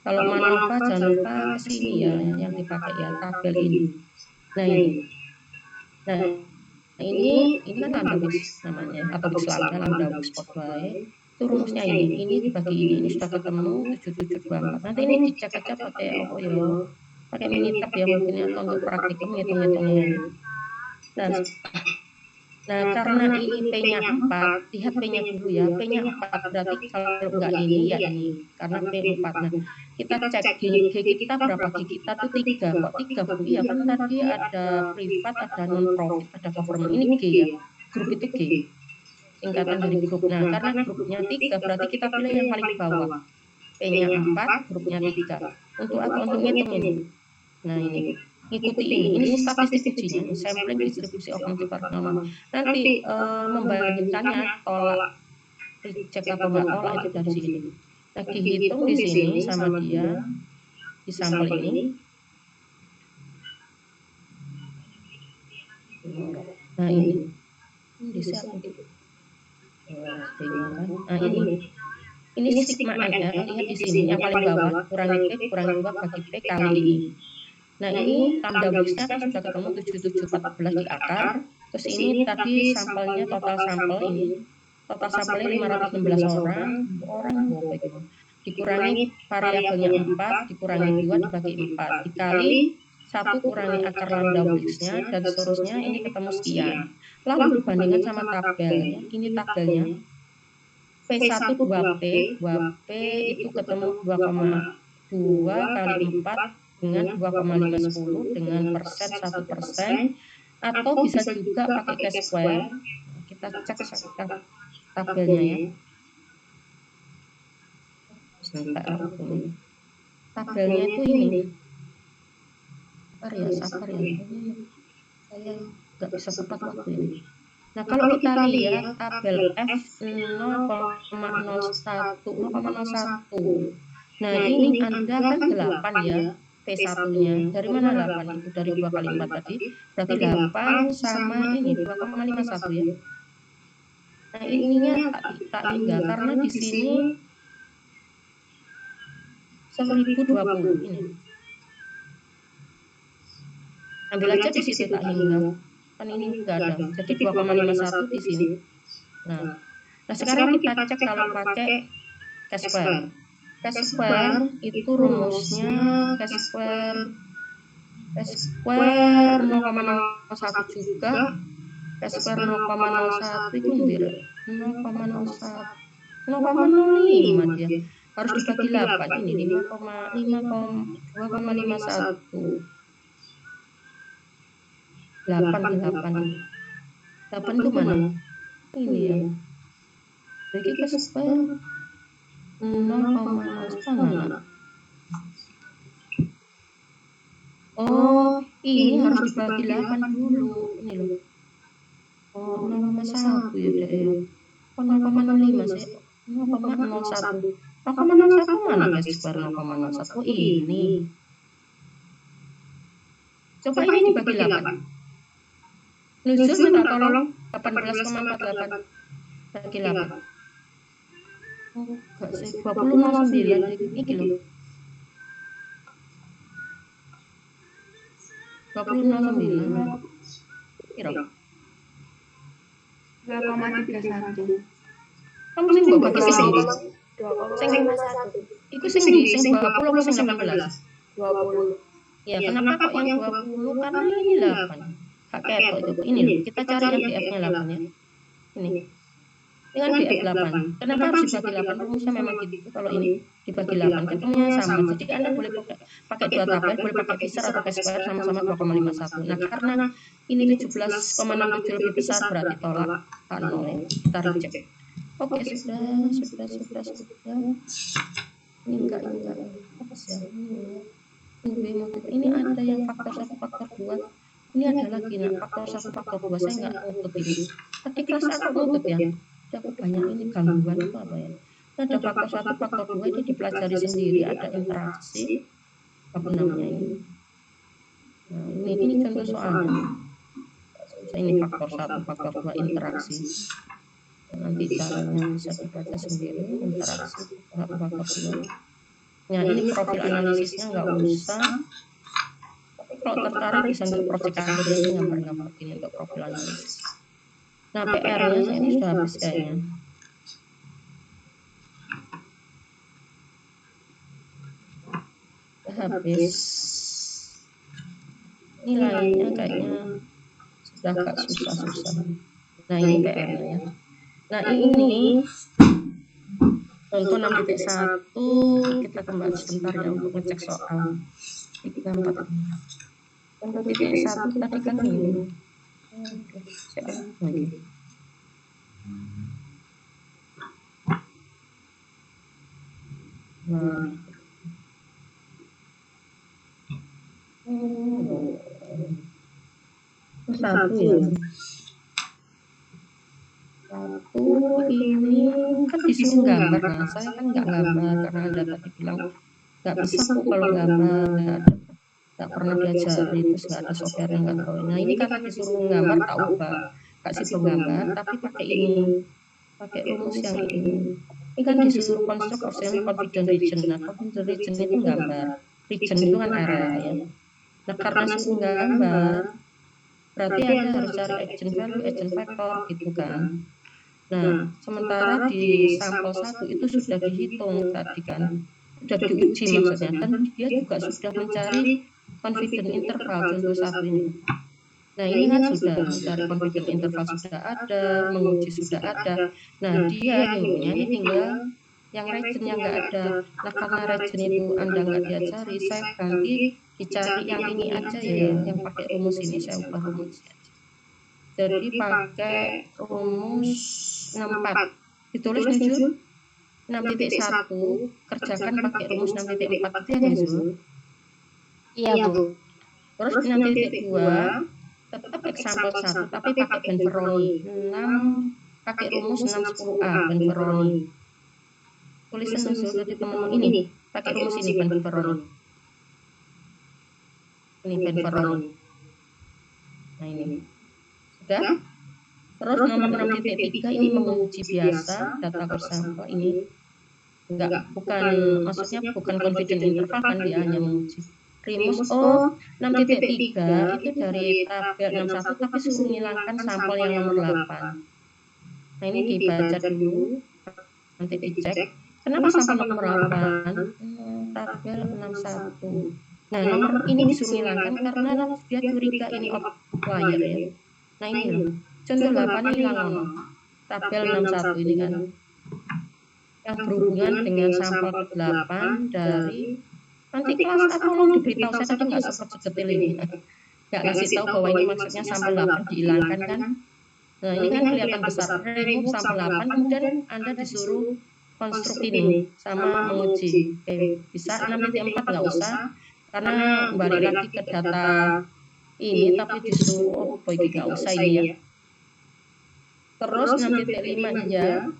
Kalau MANOVA jangan lupa kesini ya yang dipakai ya tabel ini. Nah ini. Nah, ini kan lambda Wilks namanya atau lambda Wilks baik. Itu rumusnya ini dibagi ini sudah ketemu 7724. Nanti ini dicek aja pakai apa ya? Pakai Minitab ya mungkin atau untuk praktikum hitung-hitungnya. Nah, karena ini P-nya 4, lihat P-nya dulu ya. P-nya 4 berarti kalau enggak ini ya ini karena P4. Nah, kita cek G kita berapa? G kita tuh 3. Kok 3 Bu? Ya kan tadi ada privat, ada non-profit, ada government. Ini G ya. Grup itu G. Singkatan dari grup. Nah, karena grupnya 3 berarti kita pilih yang paling bawah. P-nya 4, grupnya 3. Untuk apa? Untuk ngitung ini. Nah, ini. Ikuti ini statistik ujinya, sampling distribusi kognitif paranormal. Nanti membandingkannya tolak, cek apa enggak tolak itu dari sini. Nah, dihitung di sini sama dia di sampel ini. Nah, ini bisa nah, ini sigma NR, lihat di sini yang paling bawah, kurangi P kurangi 2 bagi P kali ini. Nah, ini lambda Wix-nya kan sudah ketemu 7714 di akar. Terus ini tadi sampelnya, total sampel ini. Total sampelnya 516 orang berapa itu? Dikurangi variabelnya 4, dikurangi 2 dibagi 4, dikali 1 kurangi akar lambda Wix-nya, dan seterusnya ini ketemu sekian. Lalu dibandingkan sama tabel, ini tabelnya. P1 2P itu ketemu 2,2 kali 4 dengan 2,510 dengan persen 1%, atau bisa juga pakai Chi-square. Kita cek tabelnya ya. Sebentar, tabelnya itu ini. Sabar ya. Saya nggak bisa tepat waktu ini. Nah, kalau kita lihat tabel F 0,01. Nah, ini Anda kan 8 ya, P1-nya. Dari mana 8? Itu dari 2 kali 4 tadi. Berarti 8 sama ini 2,51 ya. Nah, ininya tak hingga karena di sini 1020 ini. Ambil aja di situ tak hingga. Kan ini enggak ada. Jadi 2,51 di sini. Nah, sekarang kita cek kalau pakai Chi-square. Chi-square itu rumusnya Chi-square 0,01 juga. Chi-square 0,01 itu 0,05 dia. Harus dibagi 8 ini 2,51. 8 itu mana? Ini ya. Jadi Chi-square 0,01. Oh, ini harus dibagi 8 dulu. Ini loh. Oh, 0,1 ya deh ya. 0,05 sih. 0,01. 0,01 mana Chi-square 0,01? Oh, ini. Coba ini dibagi 8. Nuzul minta tolong 18,48 bagi 8. Oh, enggak sih. 20,09 ini loh. 20,09. Kira. 2,31. Kamu sing mbok bagi sing ndi? 2,51. Iku sing ndi? Sing 20 apa sing 18? 20. Ya, kenapa kok yang 20? Karena ini 8. Hak ketok itu. Ini loh, kita cari yang DF-nya 8 ya. Ini. Dengan DF 8. Kenapa harus dibagi 8? Rumusnya memang gitu. Kalau ini dibagi 8, ketemunya sama. Jadi Anda boleh pakai dua tabel, boleh pakai Fisher atau Chi-square sama-sama 2,51. Nah, karena ini 17,67 lebih besar berarti tolak K0 ya. Kita reject. Oke, sudah. Ini enggak. Apa sih? Ini ada yang faktor 1, faktor 2. Ini ada lagi, nah faktor 1, faktor 2 saya nggak nutut ini. Tadi kelas aku nutut ya. Aku banyak ini gangguan itu apa ya. Ini ada faktor 1, faktor 2 ini dipelajari sendiri, ada interaksi. Apa namanya ini? Nah, ini contoh soalnya. Ini faktor 1, faktor 2 interaksi. Nanti caranya bisa dibaca sendiri, interaksi faktor 2. Nah, ini profil analisisnya nggak usah. Tapi kalau tertarik bisa untuk proyek akhir ini gambar-gambar ini untuk profil analisis. Nah, PR-nya ini sudah habis kayaknya. Habis. Nilainya kayaknya sudah agak susah. Nah, ini PR-nya ya. Nah, ini contoh 6.1 kita kembali sebentar ya untuk ngecek soal 34. Contoh 1 tadi kan ini. Oke. Nah. Satu ya. Satu ini kan disuruh gambar. Nah, saya kan nggak gambar karena Anda tadi bilang nggak bisa Bu kalau gambar, nggak pernah diajari, terus nggak ada software yang nggak tahu. Nah ini karena disuruh gambar tak ubah, kasih gambar tapi pakai ini, pakai rumus yang ini. Ini kan disuruh construct of semi confident region. Nah confident region itu gambar, region itu kan area ya. Nah karena suruh gambar, berarti Anda harus cari agent value, agent factor gitu kan. Nah, sementara di sampel 1 itu sudah dihitung tadi kan, sudah diuji maksudnya, kan dia juga sudah mencari confident interval contoh 1 ini. Nah, ini kan sudah mencari confident interval sudah ada, menguji sudah ada. Nah, dia ilmunya ini tinggal yang regionnya nggak ada. Nah, karena region itu Anda nggak diajari, saya ganti dicari yang ini aja ya, yang pakai rumus ini, saya ubah rumusnya. Jadi pakai rumus 64, ditulis Nujul 6.1, kerjakan pakai rumus 6.4 itu ya Nujul. Iya Bu. Terus 6.2 tetap example 1 tapi pakai Benveroni 6, pakai rumus 610A Benveroni. Tulisan Nujul dari teman ini pakai rumus ini Benveroni. Ini Benveroni. Nah ini sudah. Terus nomor 6.3 ini menguji biasa data bersampel ini bukan maksudnya bukan confident interval kan dia hanya menguji. Rumus 6.3 itu dari tabel 61 tapi suruh menghilangkan sampel yang nomor 8. Nah ini dibaca dulu nanti dicek. Kenapa sampel nomor 8? Tabel 61. Nah nomor ini disuruh menghilangkan karena dia curiga ini outlier ya. Nah ini loh. Contoh 8 hilang tabel 61 ini kan yang berhubungan dengan sampel 8 dari nanti kelas A tolong diberitahu, saya tadi nggak sempat sedetil ini nggak ngasih tahu bahwa ini maksudnya sampel 8 dihilangkan kan. Nah ini kan kelihatan besar remove sampel 8 kemudian Anda disuruh konstruk ini sama menguji. Oke, bisa 6.4 nggak usah karena balik lagi ke data ini tapi disuruh nggak usah ini ya. Terus 6.5 ya.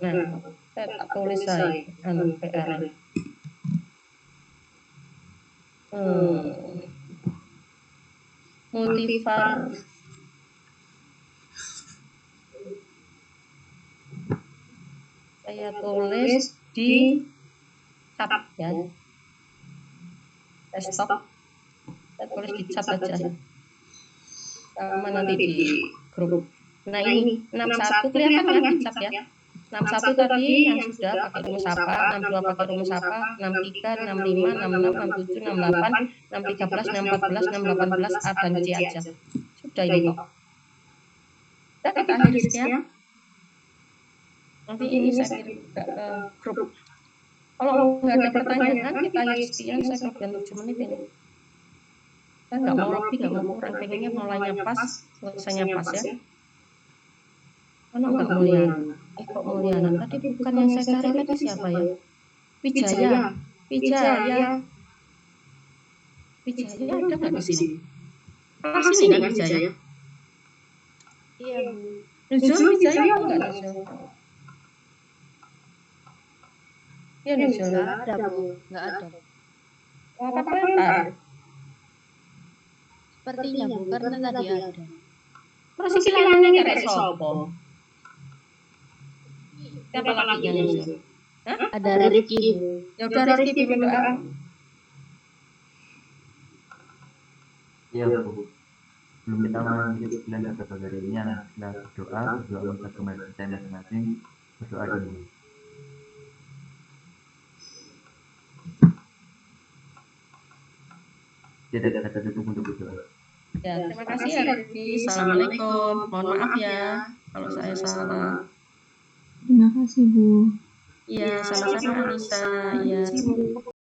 Nah, saya tak tulis saya PR. Multivar saya tulis di tab ya. Desktop. Saya tulis di chat aja. Sama nanti di grup. Nah ini 61 kelihatan kan di chat ya. 61 tadi yang sudah pakai rumus apa, 62 pakai rumus apa, 63, 65, 66, 67, 68, 613, 614, 618 A dan C aja. Sudah ini kok. Kita akhiri sekian. Nanti ini saya kirim juga ke grup. Kalau nggak ada pertanyaan kita akhiri sekian, saya kerjain 7 menit ini. Saya nggak mau lebih, nggak mau kurang, pengennya mulainya pas, selesainya pas ya. Karena nggak Mulyana, kok Mulyana? Tadi bukan yang saya cari tadi siapa ya? Wijaya, Wijaya ada nggak di sini? Pas ini kan Wijaya? Iya Bu. Nujul Wijaya nggak Nujul? Iya Nujul. Nggak ada Bu, nggak ada. Apa komentar? Sepertinya Bu, karena tadi ada. Terus istilahnya karek sopo? Siapa lagi Nujul? Ada Rifki Bu. Ya udah Rizky pimpin doa. Iya Bu. Sebelum kita lanjut bulan kategorinya, kita berdoa untuk kembali kita masing-masing, berdoa dulu. Tidak ada kata tutup untuk berdoa. Ya, terima kasih ya Rizky. Assalamualaikum. Mohon maaf ya kalau saya salah. Terima kasih Bu. Iya, sama-sama Anissa. Iya.